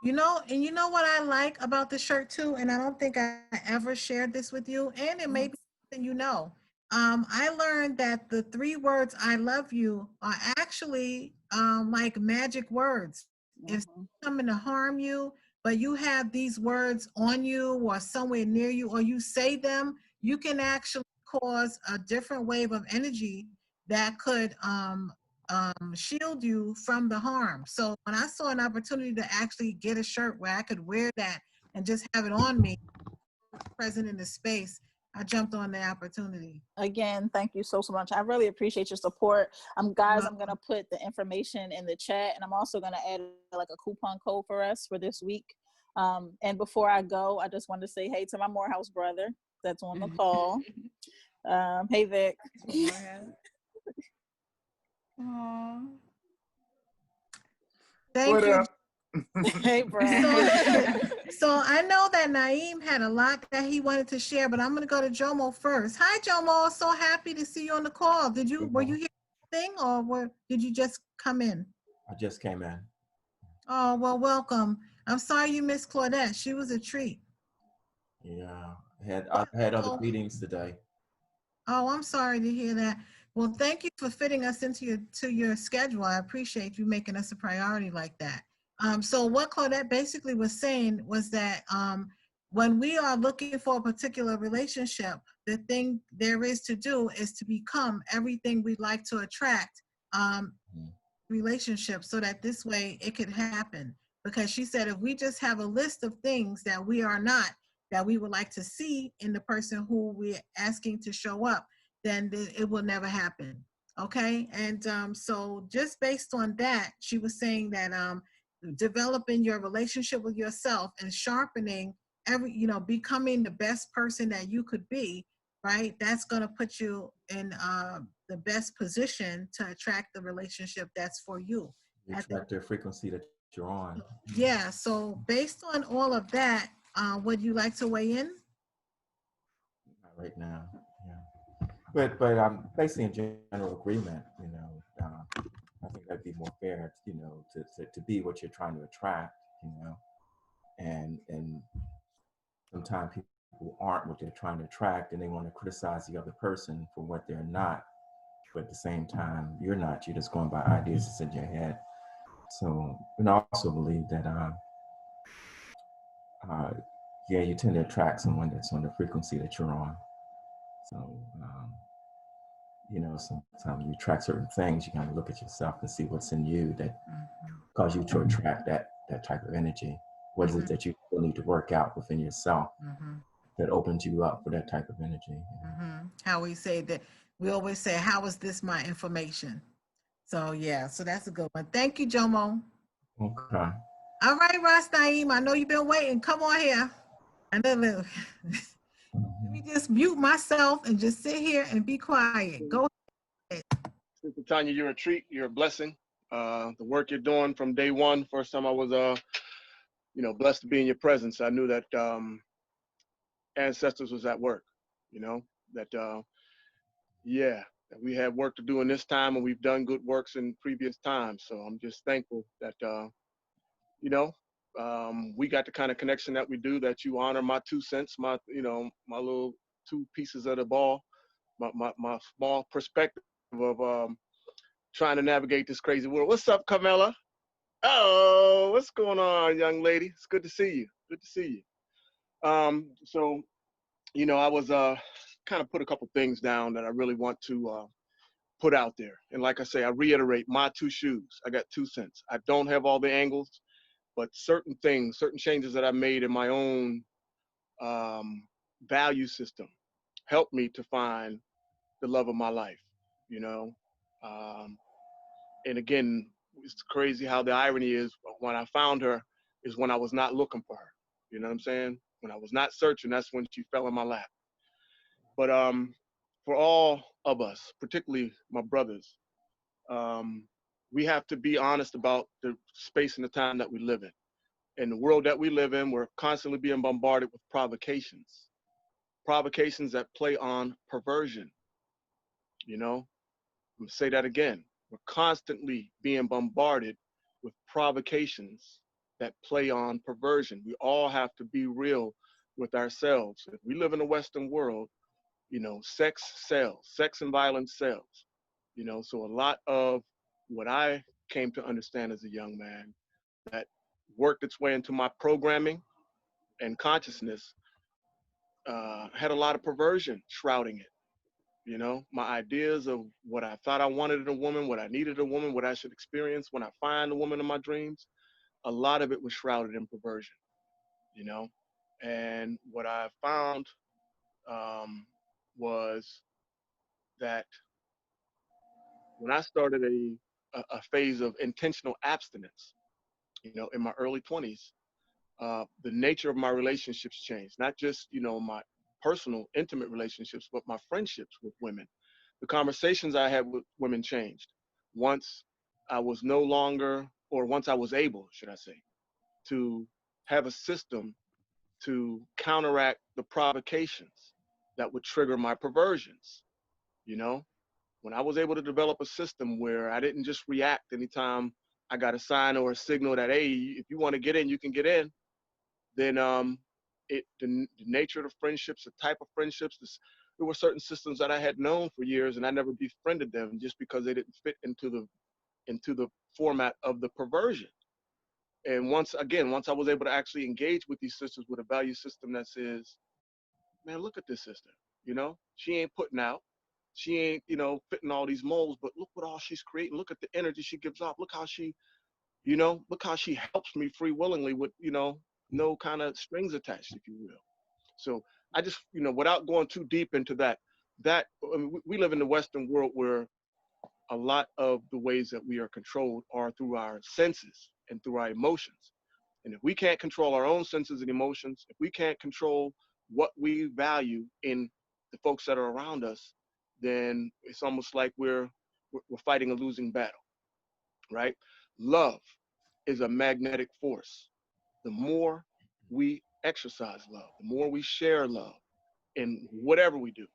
And you know what I like about the shirt too, and I don't think I ever shared this with you, and it may be something I learned that the 3 words I love you are actually like magic words. If someone's coming to harm you, but you have these words on you or somewhere near you, or you say them, you can actually cause a different wave of energy that could shield you from the harm. So when I saw an opportunity to actually get a shirt where I could wear that and just have it on me, present in the space, I jumped on the opportunity. Again, thank you so much. I really appreciate your support. Guys, I'm gonna put the information in the chat, and I'm also gonna add like a coupon code for us for this week. And before I go, I just want to say hey to my Morehouse brother that's on the call. Hey Vic. Thank you. Hey, bro. So I know that Naeem had a lot that he wanted to share, but I'm going to go to Jomo first. Hi, Jomo. So happy to see you on the call. Were you here thing, or did you just come in? I just came in. Oh, well, welcome. I'm sorry you missed Claudette. She was a treat. Yeah, I had other meetings today. Oh, I'm sorry to hear that. Well, thank you for fitting us into your schedule. I appreciate you making us a priority like that. So what Claudette basically was saying was that when we are looking for a particular relationship, the thing there is to do is to become everything we'd like to attract relationships, so that this way it could happen. Because she said if we just have a list of things that we are not, that we would like to see in the person who we're asking to show up, then it will never happen. Okay. And so just based on that, she was saying that developing your relationship with yourself and sharpening becoming the best person that you could be, right? That's going to put you in the best position to attract the relationship that's for you. You attract the frequency that you're on. Yeah. So based on all of that, would you like to weigh in? Not right now. Yeah. But I'm basically in general agreement, I think that'd be more fair, to be what you're trying to attract, and sometimes people aren't what they're trying to attract, and they want to criticize the other person for what they're not, but at the same time, you're not, you're just going by ideas that's in your head. So, and I also believe that yeah, you tend to attract someone that's on the frequency that you're on. So, you know, sometimes you attract certain things, you kind of look at yourself and see what's in you that cause you to attract that type of energy. What is it that you still need to work out within yourself that opens you up for that type of energy? How we say that, we always say, how is this my information? So yeah, so that's a good one. Thank you, Jomo. Okay. All right, Ras Naeem, I know you've been waiting. Come on here. And then let me just mute myself and just sit here and be quiet. Go ahead. Sister Tanya, you're a treat. You're a blessing. The work you're doing from day one. First time I was, you know, blessed to be in your presence. I knew that ancestors was at work. You know that, yeah, that we had work to do in this time, and we've done good works in previous times. So I'm just thankful that, you know, we got the kind of connection that we do. That you honor my 2 cents, my, you know, my little 2 pieces of the ball, my small perspective of trying to navigate this crazy world. What's up, Carmela? Oh, what's going on, young lady? It's good to see you. Good to see you. So, you know, I was kind of put a couple things down that I really want to put out there. And like I say, I reiterate my 2 shoes. I got 2 cents. I don't have all the angles, but certain things, certain changes that I made in my own value system helped me to find the love of my life, you know. And again, it's crazy how the irony is, when I found her is when I was not looking for her. You know what I'm saying? When I was not searching, that's when she fell in my lap. But for all of us, particularly my brothers, we have to be honest about the space and the time that we live in. In the world that we live in, we're constantly being bombarded with provocations that play on perversion. You know, I'm gonna say that again. We're constantly being bombarded with provocations that play on perversion. We all have to be real with ourselves. If we live in the Western world, you know, sex sells, sex and violence sells. You know, so a lot of what I came to understand as a young man that worked its way into my programming and consciousness had a lot of perversion shrouding it. You know, my ideas of what I thought I wanted in a woman, what I needed a woman, what I should experience when I find the woman in my dreams, a lot of it was shrouded in perversion, you know. And what I found was that when I started a phase of intentional abstinence, you know, in my early 20s, the nature of my relationships changed. Not just, you know, my personal, intimate relationships, but my friendships with women. The conversations I had with women changed. Once I was no longer, or once I was able, should I say, to have a system to counteract the provocations that would trigger my perversions, you know? When I was able to develop a system where I didn't just react anytime I got a sign or a signal that, hey, if you want to get in, you can get in, then the nature of the friendships, the type of friendships, there were certain systems that I had known for years, and I never befriended them just because they didn't fit into the format of the perversion. And once I was able to actually engage with these sisters with a value system that says, man, look at this sister, you know, she ain't putting out, she ain't, you know, fitting all these molds, but look what all she's creating. Look at the energy she gives off. Look how she, you know, look how she helps me free willingly with, you know, no kind of strings attached, if you will. So I just, you know, without going too deep into that, I mean, we live in the Western world where a lot of the ways that we are controlled are through our senses and through our emotions. And if we can't control our own senses and emotions, if we can't control what we value in the folks that are around us, then it's almost like we're fighting a losing battle, right? Love is a magnetic force. The more we exercise love, the more we share love in whatever we do,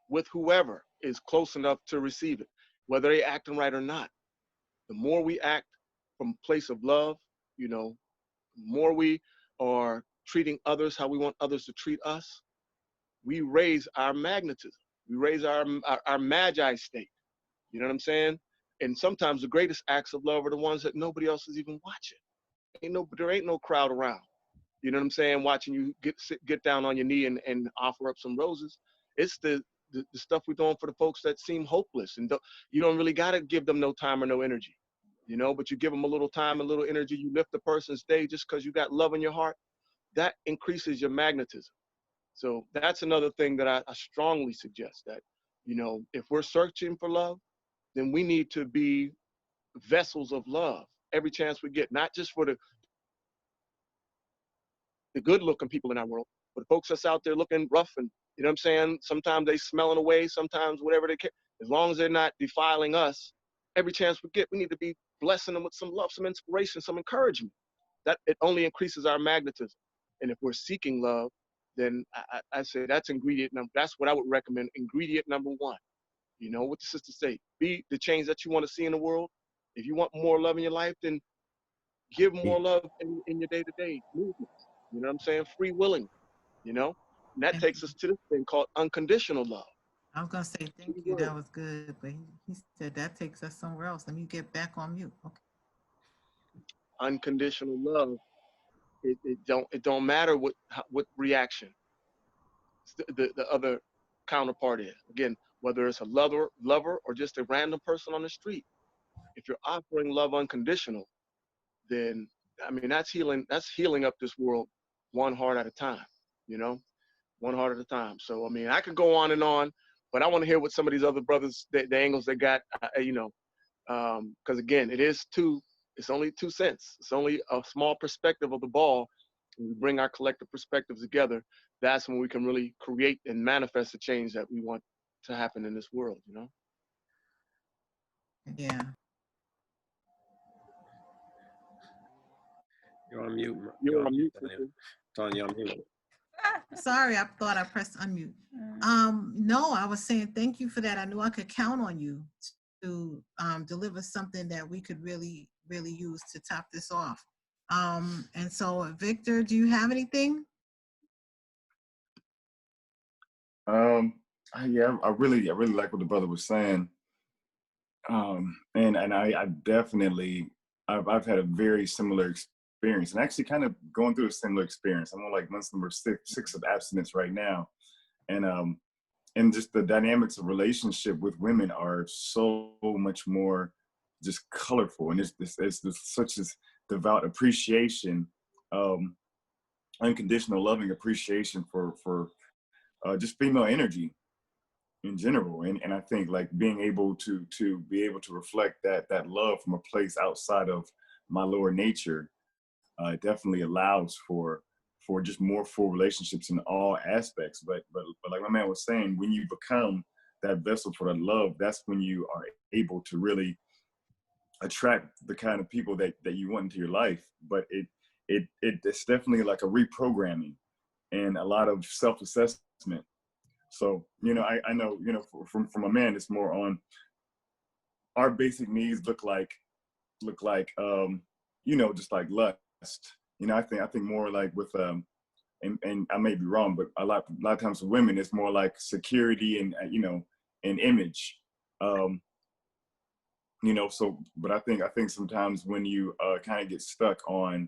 with whoever is close enough to receive it, whether they acting right or not. The more we act from a place of love, you know, the more we are treating others how we want others to treat us, we raise our magnetism. We raise our magi state. You know what I'm saying? And sometimes the greatest acts of love are the ones that nobody else is even watching. There ain't no crowd around. You know what I'm saying? Watching you get down on your knee and offer up some roses. It's the stuff we're doing for the folks that seem hopeless, and you don't really got to give them no time or no energy, you know, but you give them a little time and little energy. You lift the person's day just because you got love in your heart. That increases your magnetism. So that's another thing that I strongly suggest, that, you know, if we're searching for love, then we need to be vessels of love every chance we get, not just for the good looking people in our world, but the folks that's out there looking rough and, you know what I'm saying, sometimes they smelling away, sometimes whatever they can, as long as they're not defiling us, every chance we get, we need to be blessing them with some love, some inspiration, some encouragement. That it only increases our magnetism. And if we're seeking love, then I say that's ingredient number, that's what I would recommend, ingredient number one. You know what the sisters say, be the change that you want to see in the world. If you want more love in your life, then give more love in your day-to-day movements. You know what I'm saying? Free willing, you know? And that takes us to this thing called unconditional love. I was gonna say thank you. That was good, but he said that takes us somewhere else. Let me get back on mute. Okay. Unconditional love. It don't matter what reaction the other counterpart is. Again, whether it's a lover or just a random person on the street. If you're offering love unconditional, then I mean that's healing up this world one heart at a time, you know, one heart at a time. So I mean I could go on, but I want to hear what some of these other brothers, the angles they got, you know, because again, it's only 2 cents. It's only a small perspective of the ball. When we bring our collective perspectives together, that's when we can really create and manifest the change that we want to happen in this world, you know? Yeah. You're on mute. You're on mute. Tanya, on mute. Sorry, I thought I pressed unmute. No, I was saying thank you for that. I knew I could count on you to deliver something that we could really, really use to top this off. And so, Victor, do you have anything? Yeah, I really like what the brother was saying. And I definitely, I've had a very similar experience, and actually kind of going through a similar experience. I'm on like month number six of abstinence right now. And just the dynamics of relationship with women are so much more just colorful. And it's such as devout appreciation, unconditional loving appreciation for just female energy in general. And I think like being able to be able to reflect that love from a place outside of my lower nature definitely allows for just more full relationships in all aspects. But like my man was saying, when you become that vessel for that love, that's when you are able to really attract the kind of people that you want into your life. But it's definitely like a reprogramming and a lot of self-assessment. So, you know, I know, you know, from a man, it's more on our basic needs look like, you know, just like lust. You know, I think more like with, and I may be wrong, but a lot of times with women, it's more like security and, you know, and image. You know, so, but I think sometimes when you kind of get stuck on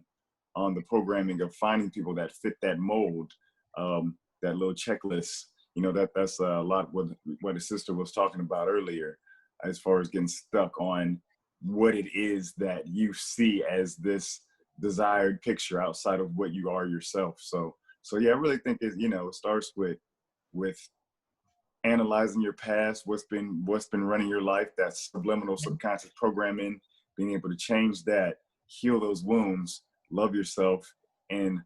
the programming of finding people that fit that mold, that little checklist, you know, that's a lot what the sister was talking about earlier, as far as getting stuck on what it is that you see as this desired picture outside of what you are yourself. So yeah, I really think it, you know, it starts with analyzing your past, what's been running your life, that subliminal subconscious programming, being able to change that, heal those wounds, love yourself, and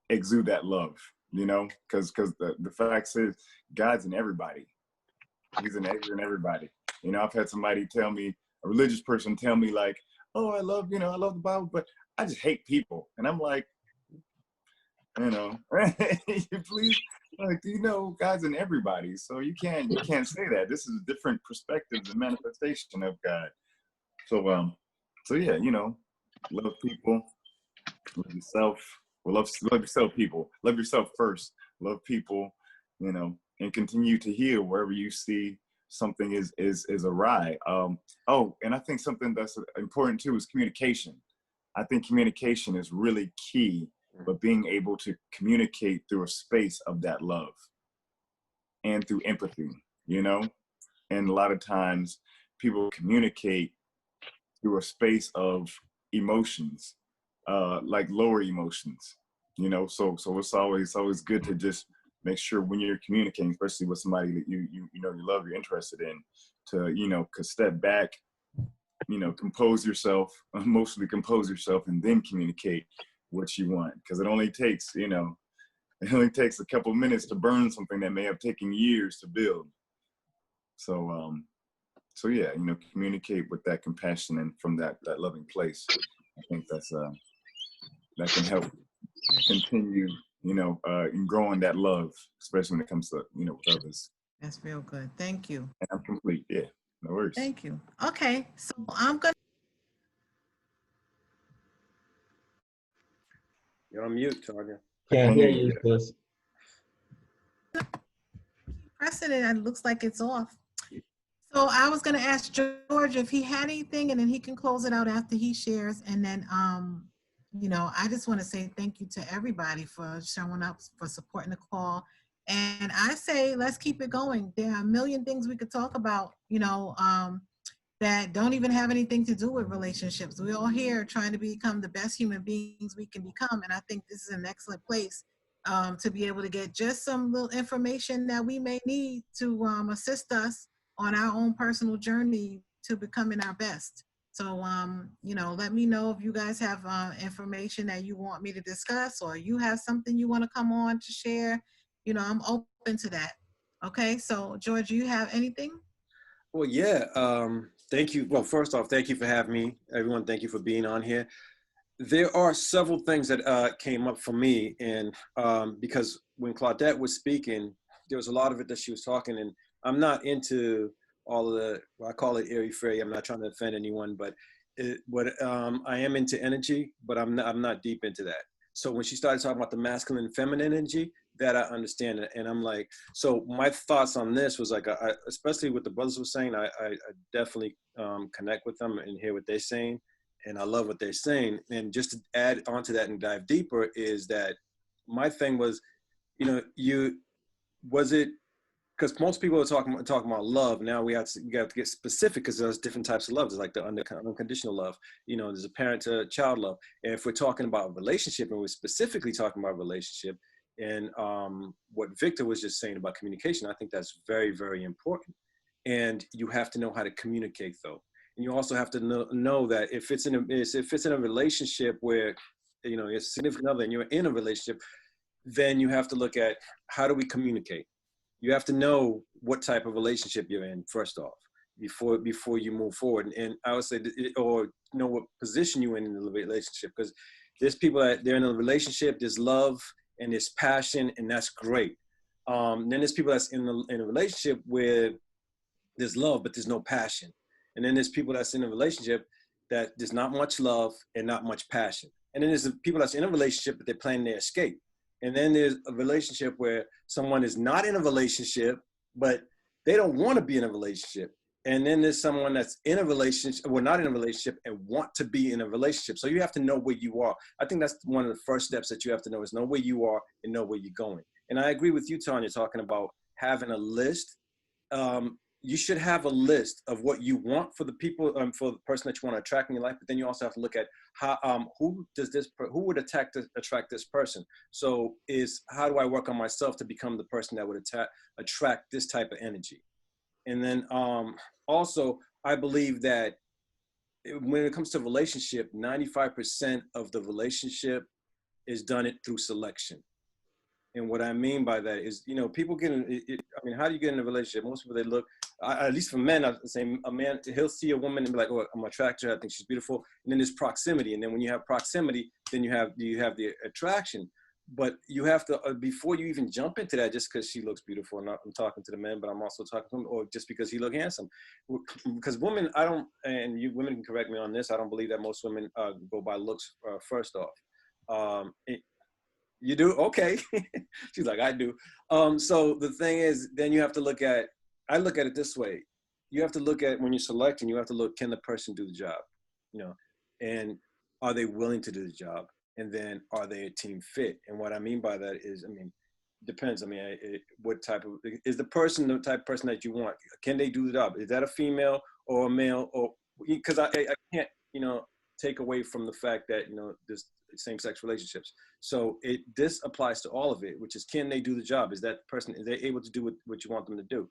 exude that love, you know, because the fact is God's in everybody. He's in everybody. You know, I've had somebody tell me, a religious person tell me like, oh, I love the Bible, but I just hate people. And I'm like, you know, please, like, you know, God's in everybody. So you can't say that. This is different perspectives and manifestation of God. So yeah, you know, love people, love yourself. Well, love yourself, people. Love yourself first. Love people, you know, and continue to heal wherever you see something is awry. Oh, and I think something that's important too is communication. I think communication is really key but being able to communicate through a space of that love and through empathy, you know? And a lot of times people communicate through a space of emotions, like lower emotions, you know? So it's always good to just make sure when you're communicating, especially with somebody that you know, you love, you're interested in, to, you know, step back, you know, compose yourself, emotionally compose yourself, and then communicate what you want. Because it only takes, you know, it only takes a couple minutes to burn something that may have taken years to build. So, so yeah, you know, communicate with that compassion and from that loving place. I think that's that can help continue, you know, in growing that love, especially when it comes to, you know, with others. That's real good. Thank you. And I'm complete. Yeah, no worries. Thank you. Okay, so I'm gonna. You're on mute, Tanya. Can't hear you, sis. Pressing it, and it looks like it's off. So I was going to ask George if he had anything, and then he can close it out after he shares. And then, you know, I just want to say thank you to everybody for showing up, for supporting the call. And I say, let's keep it going. There are a million things we could talk about, you know, that don't even have anything to do with relationships. We're all here trying to become the best human beings we can become. And I think this is an excellent place to be able to get just some little information that we may need to assist us on our own personal journey to becoming our best. So, you know, let me know if you guys have information that you want me to discuss, or you have something you want to come on to share. You know, I'm open to that. Okay, so George, you have anything? Well, yeah. Thank you. Well, first off, thank you for having me. Everyone, thank you for being on here. There are several things that came up for me, and because when Claudette was speaking, there was a lot of it that she was talking, and I'm not into all of the, well, I call it airy-fairy. I'm not trying to offend anyone, but I am into energy, but I'm not deep into that. So when she started talking about the masculine and feminine energy, that I understand it. And I'm like, so my thoughts on this was like, especially what the brothers were saying, I definitely connect with them and hear what they're saying. And I love what they're saying. And just to add onto that and dive deeper is that my thing was, you know, because most people are talking about love. Now we have to get specific, because there's different types of love. There's like the unconditional love. You know, there's a parent to child love. And if we're talking about a relationship, and we're specifically talking about a relationship, and what Victor was just saying about communication, I think that's very, very important. And you have to know how to communicate, though. And you also have to know that if it's in a relationship where, you know, you're a significant other and you're in a relationship, then you have to look at, how do we communicate? You have to know what type of relationship you're in, first off, before you move forward. And I would say, or know what position you're in the relationship, because there's people that they're in a relationship, there's love and there's passion, and that's great. Then there's people that's in a relationship where there's love, but there's no passion. And then there's people that's in a relationship that there's not much love and not much passion. And then there's the people that's in a relationship, but they're planning their escape. And then there's a relationship where someone is not in a relationship, but they don't want to be in a relationship. And then there's someone that's in a relationship, or not in a relationship, and want to be in a relationship. So you have to know where you are. I think that's one of the first steps that you have to know, is know where you are and know where you're going. And I agree with you, Tanya, talking about having a list. You should have a list of what you want for the people, for the person that you want to attract in your life. But then you also have to look at how, who would attract this person. So how do I work on myself to become the person that would attract this type of energy? And then also, I believe that when it comes to relationship, 95% of the relationship is done through selection. And what I mean by that is, you know, people get in, I mean, how do you get in a relationship? Most people, they look, at least for men, I'd say a man, he'll see a woman and be like, oh, I'm attracted to her, I think she's beautiful. And then there's proximity. And then when you have proximity, then you have the attraction. But you have to, before you even jump into that, just because she looks beautiful, and I'm talking to the men, but I'm also talking to him, or just because he look handsome. Because women, and you women can correct me on this, I don't believe that most women go by looks first off. You do? Okay. She's like, I do. So the thing is, then you have to look at, I look at it this way. You have to look at, when you're selecting, you have to look, can the person do the job? You know, and are they willing to do the job? And then are they a team fit? And what I mean by that is, I mean, depends. I mean, what type of, is the person the type of person that you want? Can they do the job? Is that a female or a male? Or, because I can't, you know, take away from the fact that, you know, there's same-sex relationships. So this applies to all of it, which is, can they do the job? Is that person, is they able to do what you want them to do?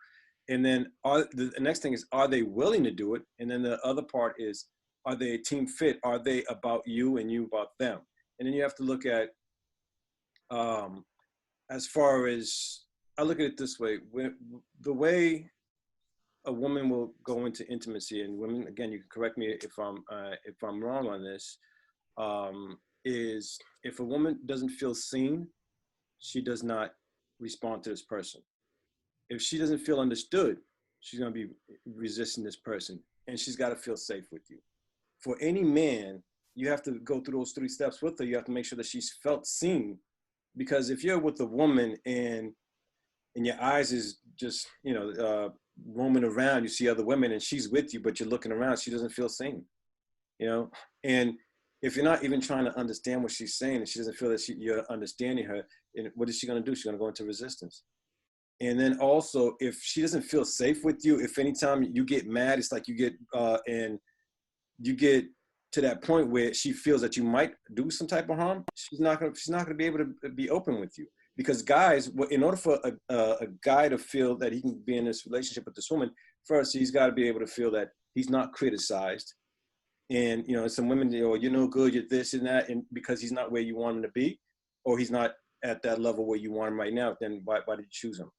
And then the next thing is, are they willing to do it? And then the other part is, are they a team fit? Are they about you and you about them? And then you have to look at, as far as, I look at it this way, the way a woman will go into intimacy, and women, again, you can correct me if I'm wrong on this, is if a woman doesn't feel seen, she does not respond to this person. If she doesn't feel understood, she's going to be resisting this person, and she's got to feel safe with you. For any man, you have to go through those 3 steps with her. You have to make sure that she's felt seen, because if you're with a woman and your eyes is just, you know, roaming around, you see other women and she's with you, but you're looking around, she doesn't feel seen, you know? And if you're not even trying to understand what she's saying and she doesn't feel that you're understanding her, and what is she going to do? She's going to go into resistance. And then also, if she doesn't feel safe with you, if anytime you get mad, it's like you get, and you get to that point where she feels that you might do some type of harm, she's not gonna be able to be open with you. Because guys, in order for a guy to feel that he can be in this relationship with this woman, first he's got to be able to feel that he's not criticized. And you know, some women, you know, you're no good, you're this and that, and because he's not where you want him to be, or he's not at that level where you want him right now, then why did you choose him?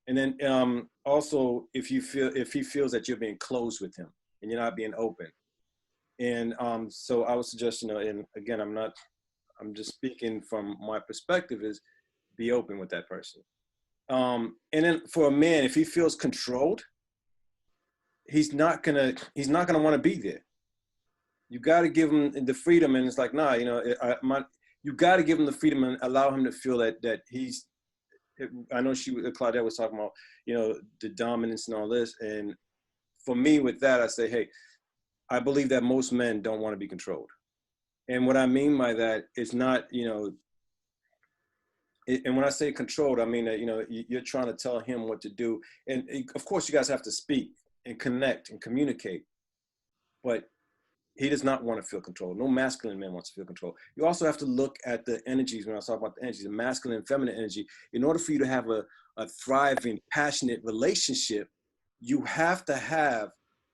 And then also, if he feels that you're being closed with him and you're not being open. And so I would suggest, you know, and again, I'm just speaking from my perspective, is be open with that person. And then for a man, if he feels controlled, he's not gonna want to be there. You got to give him the freedom, and it's like, nah, you know, you got to give him the freedom and allow him to feel that he's. I know Claudette was talking about, you know, the dominance and all this, and for me with that, I say, hey, I believe that most men don't want to be controlled. And what I mean by that is not, you know, and when I say controlled, I mean that, you know, you're trying to tell him what to do. And of course you guys have to speak and connect and communicate, but he does not want to feel controlled. No masculine man wants to feel controlled. You also have to look at the energies. When I talk about the energies, the masculine and feminine energy, in order for you to have a thriving, passionate relationship, you have to have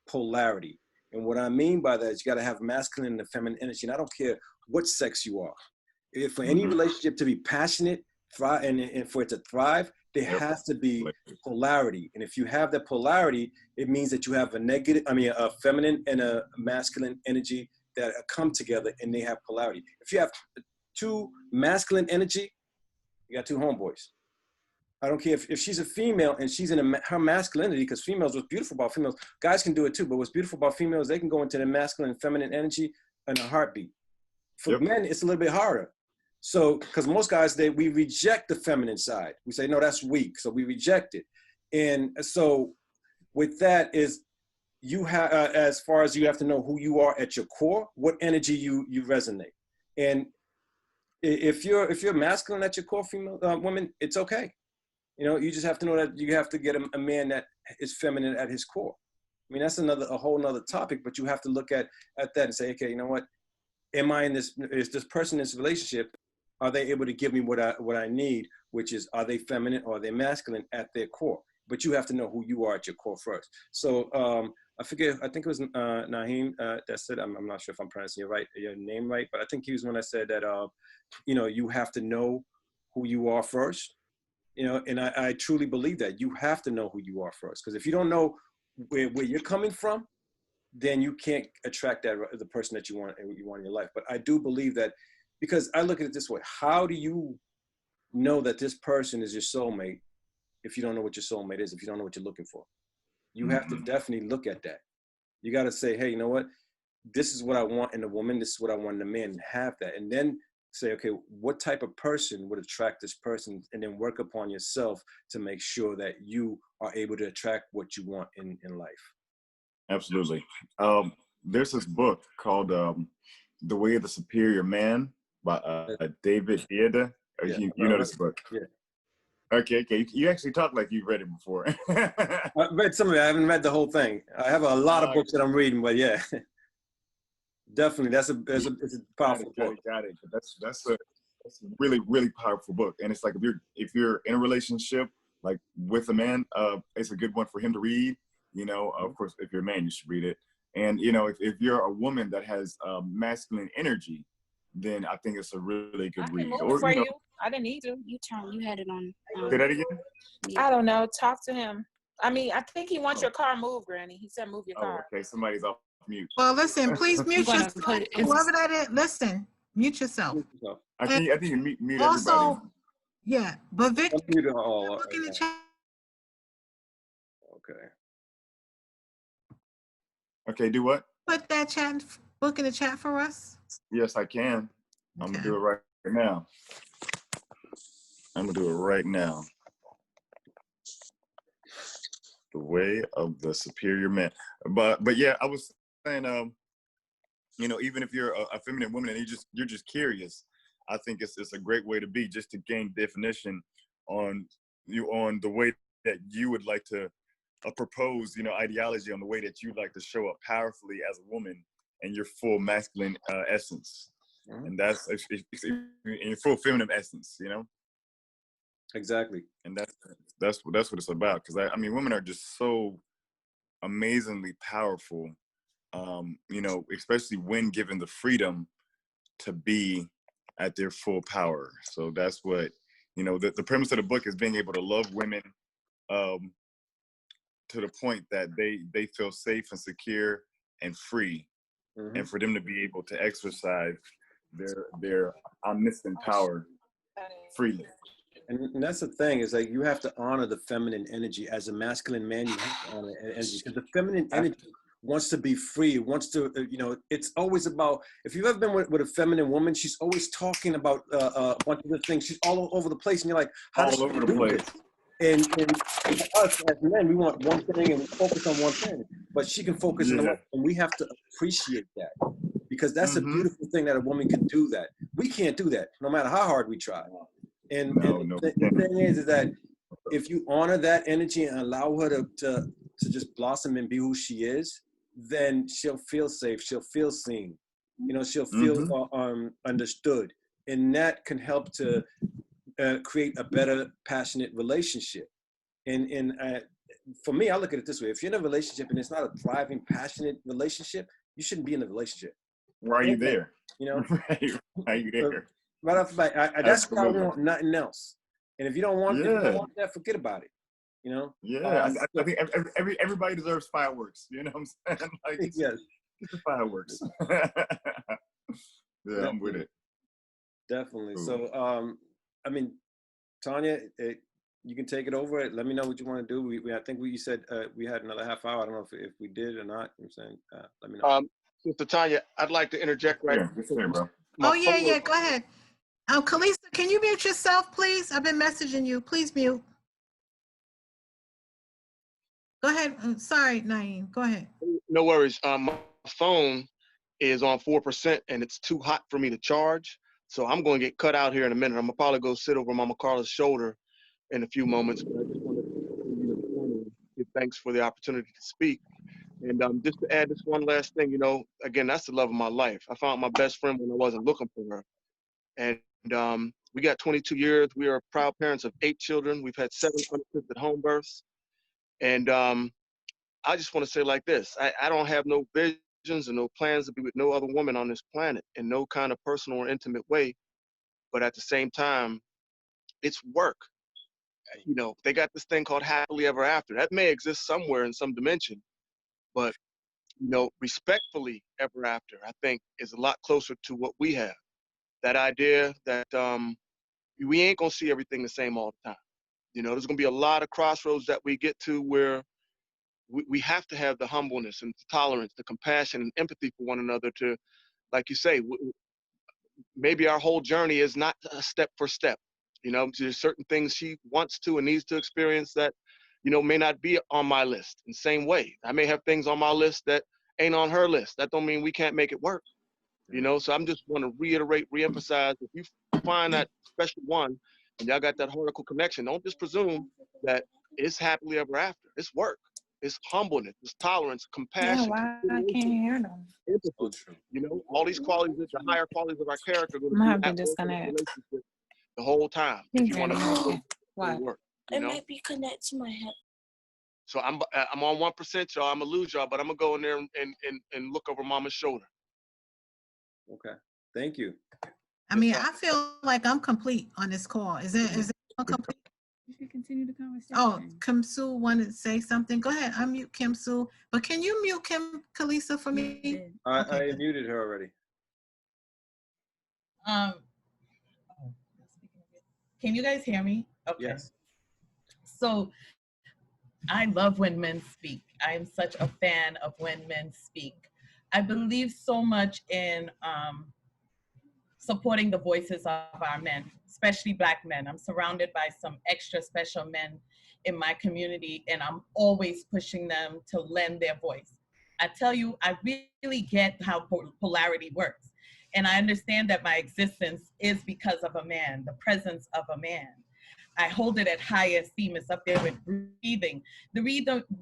polarity. And what I mean by that is you got to have masculine and feminine energy. And I don't care what sex you are. If for any relationship to be passionate, thrive, and for it to thrive, there has to be polarity. And if you have that polarity, it means that you have a feminine and a masculine energy that come together and they have polarity. If you have 2 masculine energy, you got 2 homeboys. I don't care if she's a female and she's in her masculinity, because females, what's beautiful about females, guys can do it too, but what's beautiful about females, they can go into the masculine and feminine energy in a heartbeat. For men, it's a little bit harder. So, because most guys, we reject the feminine side. We say, no, that's weak. So we reject it. And so with that is, you have, as far as you have to know who you are at your core, what energy you resonate. And if you're masculine at your core, female woman, it's okay. You know, you just have to know that you have to get a man that is feminine at his core. I mean, that's a whole nother topic, but you have to look at that and say, okay, you know what? Is this person in this relationship, are they able to give me what I need, which is, are they feminine or are they masculine at their core? But you have to know who you are at your core first. So I think it was Naheem that said, I'm not sure if I'm pronouncing your name right, but I think he was the one that said that, you know, you have to know who you are first. You know, and I truly believe that you have to know who you are first, because if you don't know where you're coming from, then you can't attract the person that you want in your life. But I do believe that, because I look at it this way: how do you know that this person is your soulmate if you don't know what your soulmate is? If you don't know what you're looking for, you have to definitely look at that. You got to say, hey, you know what? This is what I want in a woman. This is what I want in a man. And have that, and then say, okay, what type of person would attract this person, and then work upon yourself to make sure that you are able to attract what you want in life. Absolutely. There's this book called The Way of the Superior Man by David Deida. Yeah, You know this book. Yeah. Okay. You actually talk like you've read it before. I read some of it. I haven't read the whole thing. I have a lot of books that I'm reading, but yeah, definitely, it's a powerful book. Got it. That's a really, really powerful book. And it's like if you're in a relationship like with a man, it's a good one for him to read. You know, of course, if you're a man, you should read it. And you know, if you're a woman that has masculine energy, then I think it's a really good read. Or, for you, I didn't need to. You had it on. Say that again. I don't know. Talk to him. I mean, I think he wants your car moved, Granny. He said move your car. Okay, somebody's off mute. Well, listen, please mute yourself. Whoever that is, listen, mute yourself. I think you mute also, everybody. Yeah, but Victor, look in the chat. Okay. Okay, do what? Put that book in the chat for us. Yes, I can. I'm gonna do it right now. The Way of the Superior Man. But yeah, I was saying, you know, even if you're a feminine woman and you're just curious, I think it's a great way to be, just to gain definition on the way that you would like to propose, you know, ideology, on the way that you'd like to show up powerfully as a woman in your full masculine essence. Mm-hmm. And that's in your full feminine essence, you know. Exactly. And that's what it's about. Because I mean, women are just so amazingly powerful, you know, especially when given the freedom to be at their full power. So that's what, you know, the premise of the book is being able to love women to the point that they feel safe and secure and free, mm-hmm. and for them to be able to exercise their omniscient power freely. And that's the thing, is like you have to honor the feminine energy. As a masculine man, you have to honor energy, because the feminine energy wants to be free, wants to, you know, it's always about, if you've ever been with a feminine woman, she's always talking about a bunch of the things. She's all over the place, and you're like, how all over the place. And us as men, we want one thing and we focus on one thing, but she can focus on another, and we have to appreciate that, because that's mm-hmm. a beautiful thing that a woman can do that. We can't do that, no matter how hard we try. And the thing is that if you honor that energy and allow her to just blossom and be who she is, then she'll feel safe, she'll feel seen, you know, she'll feel mm-hmm. Understood, and that can help to create a better, passionate relationship. And for me, I look at it this way: if you're in a relationship and it's not a thriving, passionate relationship, you shouldn't be in the relationship. Why are you there? You know, why are you there? Right off the bat, that's what I want, nothing else. And if you don't want, if you don't want that, forget about it. You know? Yeah, I think everybody deserves fireworks. You know what I'm saying? Like, yes, it's the fireworks. Yeah, I'm with it. Definitely. Ooh. So, I mean, Tanya, you can take it over. Let me know what you want to do. I think you said we had another half hour. I don't know if we did or not. I'm saying, let me know. Sister Tanya, I'd like to interject right here, bro. Oh, yeah, go ahead. Kalisa, can you mute yourself, please? I've been messaging you. Please mute. Go ahead. Sorry, Naeem. Go ahead. No worries. My phone is on 4% and it's too hot for me to charge. So I'm going to get cut out here in a minute. I'm going to probably go sit over Mama Carla's shoulder in a few moments. But I just wanted to give thanks for the opportunity to speak. And just to add this one last thing, you know, again, that's the love of my life. I found my best friend when I wasn't looking for her. And we got 22 years. We are proud parents of 8 children. We've had 7 unassisted home births. And I just want to say like this, I don't have no visions and no plans to be with no other woman on this planet in no kind of personal or intimate way. But at the same time, it's work. You know, they got this thing called happily ever after. That may exist somewhere in some dimension. But, you know, respectfully ever after, I think, is a lot closer to what we have. That idea that we ain't going to see everything the same all the time. You know, there's going to be a lot of crossroads that we get to where we have to have the humbleness and the tolerance, the compassion and empathy for one another to, like you say, maybe our whole journey is not a step for step. You know, there's certain things she wants to and needs to experience that, you know, may not be on my list. In the same way, I may have things on my list that ain't on her list. That don't mean we can't make it work. You know, so I'm just want to reiterate, reemphasize, if you find that special one and y'all got that heartical connection, don't just presume that it's happily ever after. It's work. It's humbleness, it's tolerance, Yeah, compassion, why I can't hear them? empathy. So true. You know, all these qualities, the higher qualities of our character are going I'm gonna to have be to at work in this disconnect. relationship the whole time. I If think you want to Granny go okay. What? work, you know. be connected to my head. So I'm on 1%, y'all. I'm gonna lose y'all, but I'm gonna go in there and look over Mama's shoulder. Okay. Thank you. I mean, I feel like I'm complete on this call. Is it complete? You should continue the conversation. Oh, Kim Sue wanted to say something. Go ahead, unmute Kim Sue. But can you mute Kim Kalisa for me? I muted her already. Can you guys hear me? Okay. Yes. So I love when men speak. I am such a fan of when men speak. I believe so much in supporting the voices of our men, especially Black men. I'm surrounded by some extra special men in my community, and I'm always pushing them to lend their voice. I tell you, I really get how polarity works. And I understand that my existence is because of a man, the presence of a man. I hold it at high esteem. It's up there with breathing. The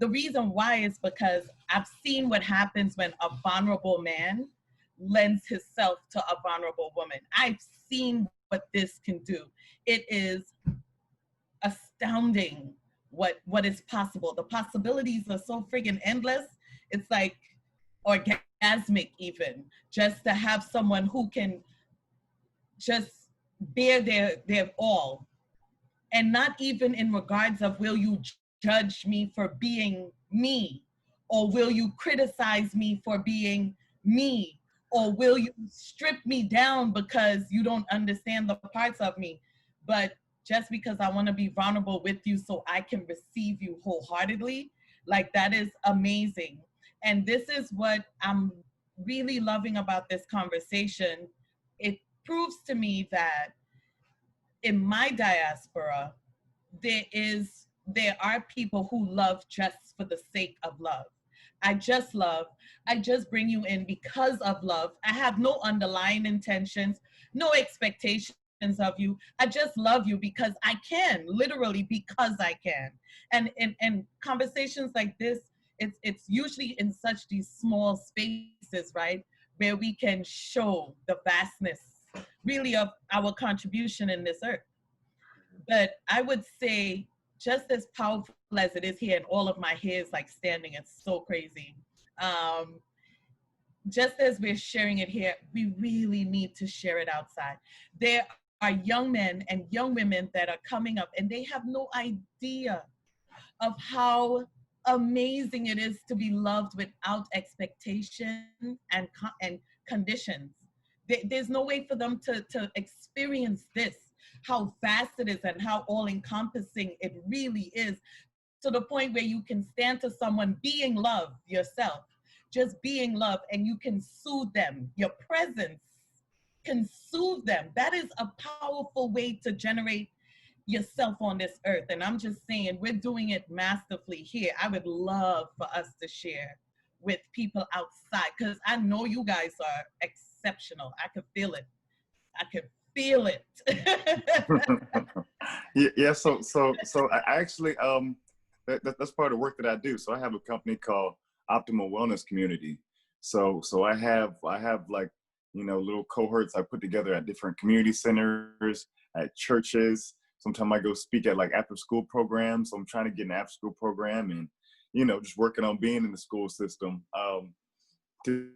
reason why is because I've seen what happens when a vulnerable man lends himself to a vulnerable woman. I've seen what this can do. It is astounding what is possible. The possibilities are so friggin' endless. It's like orgasmic even, just to have someone who can just bear their all. And not even in regards of, will you judge me for being me? Or will you criticize me for being me? Or will you strip me down because you don't understand the parts of me? But just because I want to be vulnerable with you so I can receive you wholeheartedly, like, that is amazing. And this is what I'm really loving about this conversation. It proves to me that in my diaspora, there are people who love just for the sake of love. I just bring you in because of love. I have no underlying intentions, no expectations of you. I just love you because I can, literally because I can. And conversations like this, it's usually in such these small spaces, right, where we can show the vastness really of our contribution in this earth. But I would say, just as powerful as it is here, and all of my hairs like standing, it's so crazy. Just as we're sharing it here, we really need to share it outside. There are young men and young women that are coming up, and they have no idea of how amazing it is to be loved without expectation and conditions. There's no way for them to experience this, how vast it is and how all-encompassing it really is, to the point where you can stand to someone being love yourself, just being love, and you can soothe them. Your presence can soothe them. That is a powerful way to generate yourself on this earth. And I'm just saying, we're doing it masterfully here. I would love for us to share with people outside, because I know you guys are exceptional. I could feel it. I could feel it. Yeah. So I actually, that's part of the work that I do. So I have a company called Optimal Wellness Community. So I have like, little cohorts I put together at different community centers, at churches. Sometimes I go speak at like after school programs. So I'm trying to get an after school program, and, just working on being in the school system, to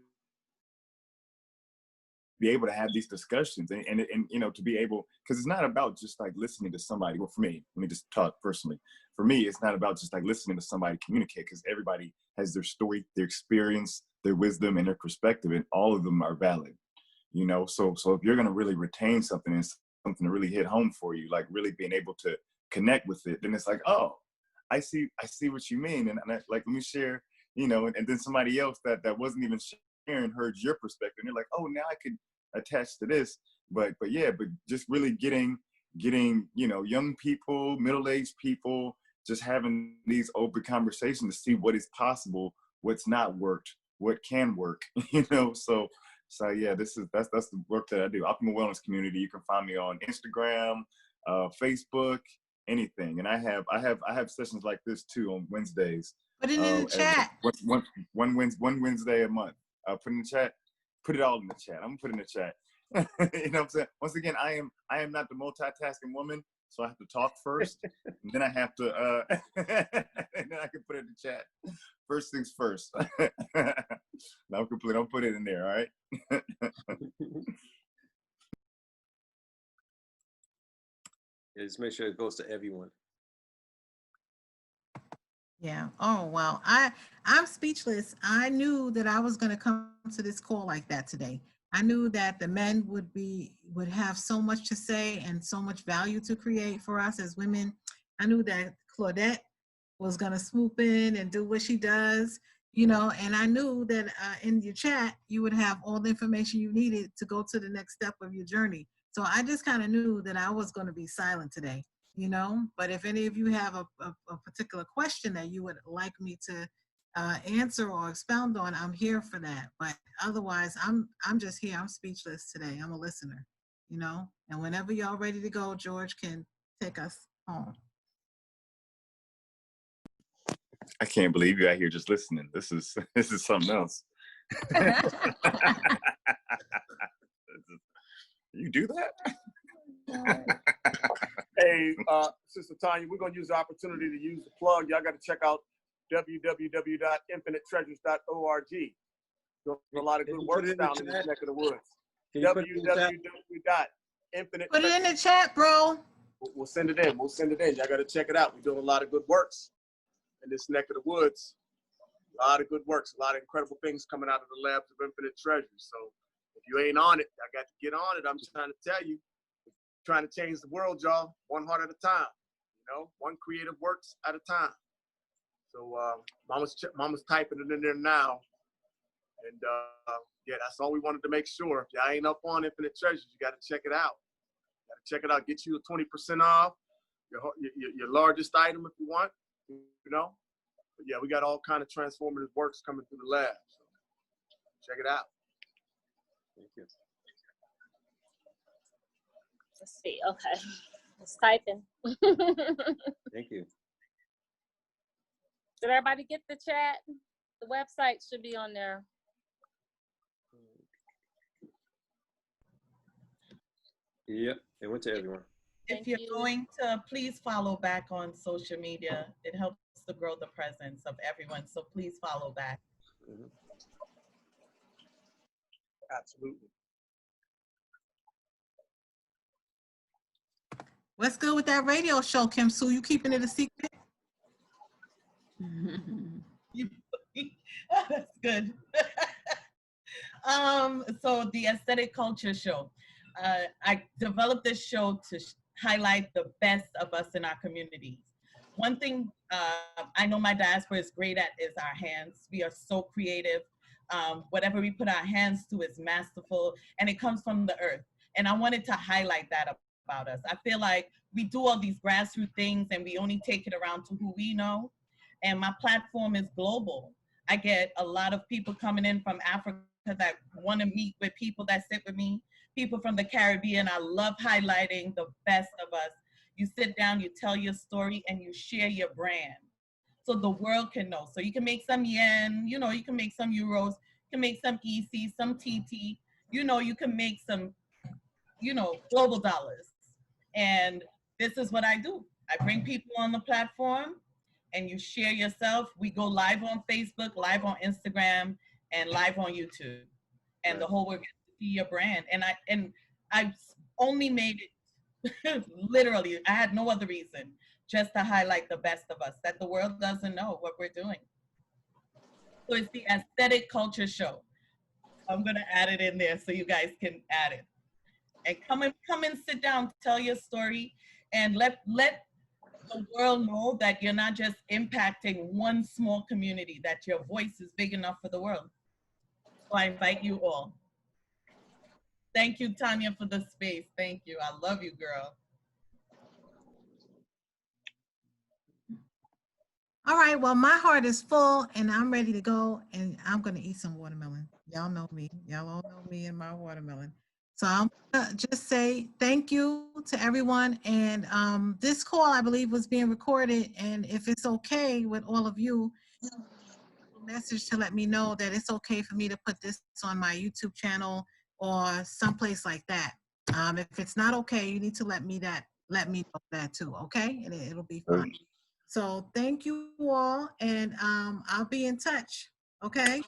be able to have these discussions and to be able, because it's not about just like listening to somebody. Well, for me, let me just talk personally. For me, it's not about just like listening to somebody communicate, because everybody has their story, their experience, their wisdom, and their perspective, and all of them are valid. So if you're going to really retain something and something to really hit home for you, like really being able to connect with it, then it's like, oh, I see what you mean. And I, like, let me share, and then somebody else that wasn't even sharing heard your perspective, and they're like, oh, now I could attach to this. But just really getting young people, middle-aged people, just having these open conversations to see what is possible, what's not worked, what can work, so So yeah, that's the work that I do. Optimal Wellness Community. You can find me on Instagram, Facebook, anything. And I have sessions like this too on Wednesdays. Put it in the chat. One Wednesday a month. Put in the chat. Put it all in the chat. I'm gonna put it in the chat. You know what I'm saying? Once again, I am not the multitasking woman, so I have to talk first, and then I have to and then I can put it in the chat. First things first. No, I'm complete. I'll put it in there, all right? Yeah, just make sure it goes to everyone. Yeah. Oh, well, I'm speechless. I knew that I was going to come to this call like that today. I knew that the men would have so much to say and so much value to create for us as women. I knew that Claudette was going to swoop in and do what she does, you know, and I knew that in your chat, you would have all the information you needed to go to the next step of your journey. So I just kind of knew that I was going to be silent today, you know, but if any of you have a particular question that you would like me to answer or expound on, I'm here for that. But otherwise, I'm just here. I'm speechless today. I'm a listener, you know, and whenever y'all ready to go, George can take us home. I can't believe you out here just listening. This is something else. You do that? Hey, Sister Tanya, we're going to use the opportunity to use the plug. Y'all got to check out www.infinitetreasures.org. Doing a lot of good work down in this neck of the woods. www.infinite. Put it in the chat, bro. We'll send it in. Y'all got to check it out. We're doing a lot of good works in this neck of the woods. A lot of good works, a lot of incredible things coming out of the labs of Infinite Treasures. So if you ain't on it, I got to get on it. I'm just trying to tell you, trying to change the world, y'all, one heart at a time. You know, one creative works at a time. So Mama's typing it in there now. And yeah, that's all we wanted to make sure. If y'all ain't up on Infinite Treasures, you got to check it out. You got to check it out. Get you a 20% off your largest item if you want. You know, but yeah, we got all kind of transformative works coming through the lab. So check it out. Thank you. Let's see. Okay, it's typing. Thank you. Did everybody get the chat? The website should be on there. Yep, it went to everyone. If you're going to, please follow back on social media. It helps to grow the presence of everyone. So please follow back. Mm-hmm. Absolutely. What's good with that radio show, Kim Sue? You keeping it a secret? That's good. So the Aesthetic Culture Show. I developed this show to highlight the best of us in our communities. One thing I know my diaspora is great at is our hands. We are so creative. Whatever we put our hands to is masterful, and it comes from the earth. And I wanted to highlight that about us. I feel like we do all these grassroots things and we only take it around to who we know. And my platform is global. I get a lot of people coming in from Africa that want to meet with people that sit with me, people from the Caribbean. I love highlighting the best of us. You sit down, you tell your story, and you share your brand so the world can know. So you can make some yen, you know, you can make some euros, you can make some EC, some TT, you know, you can make some, you know, global dollars. And this is what I do. I bring people on the platform and you share yourself. We go live on Facebook, live on Instagram, and live on YouTube. And the whole world gets to see your brand. And I only made it literally, I had no other reason, just to highlight the best of us, that the world doesn't know what we're doing. So it's the Aesthetic Culture Show. I'm gonna add it in there so you guys can add it. And come and sit down, tell your story, and let the world know that you're not just impacting one small community, that your voice is big enough for the world. So I invite you all. Thank you, Tanya, for the space. Thank you. I love you, girl. All right, well, my heart is full and I'm ready to go, and I'm going to eat some watermelon. Y'all know me. Y'all all know me and my watermelon. So I'm gonna just say thank you to everyone. And this call, I believe, was being recorded. And if it's okay with all of you, a message to let me know that it's okay for me to put this on my YouTube channel or someplace like that. If it's not okay, you need to let me know that too. Okay, and it'll be fine. So thank you all, and I'll be in touch. Okay.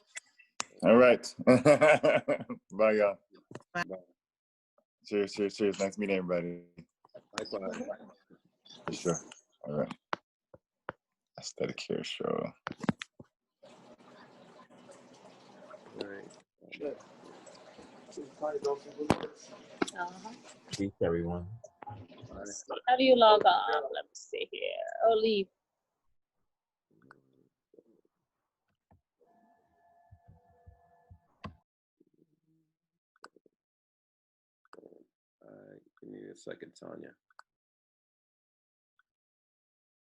All right. Bye, y'all. Bye. Cheers, cheers, cheers. Nice meeting everybody. Likewise. For sure. All right. Aesthetic Hair Show. All right. Peace, everyone. How do you log on? Let me see here. Oh, leave. Give me a second, Tanya.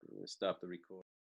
I'm gonna stop the recording.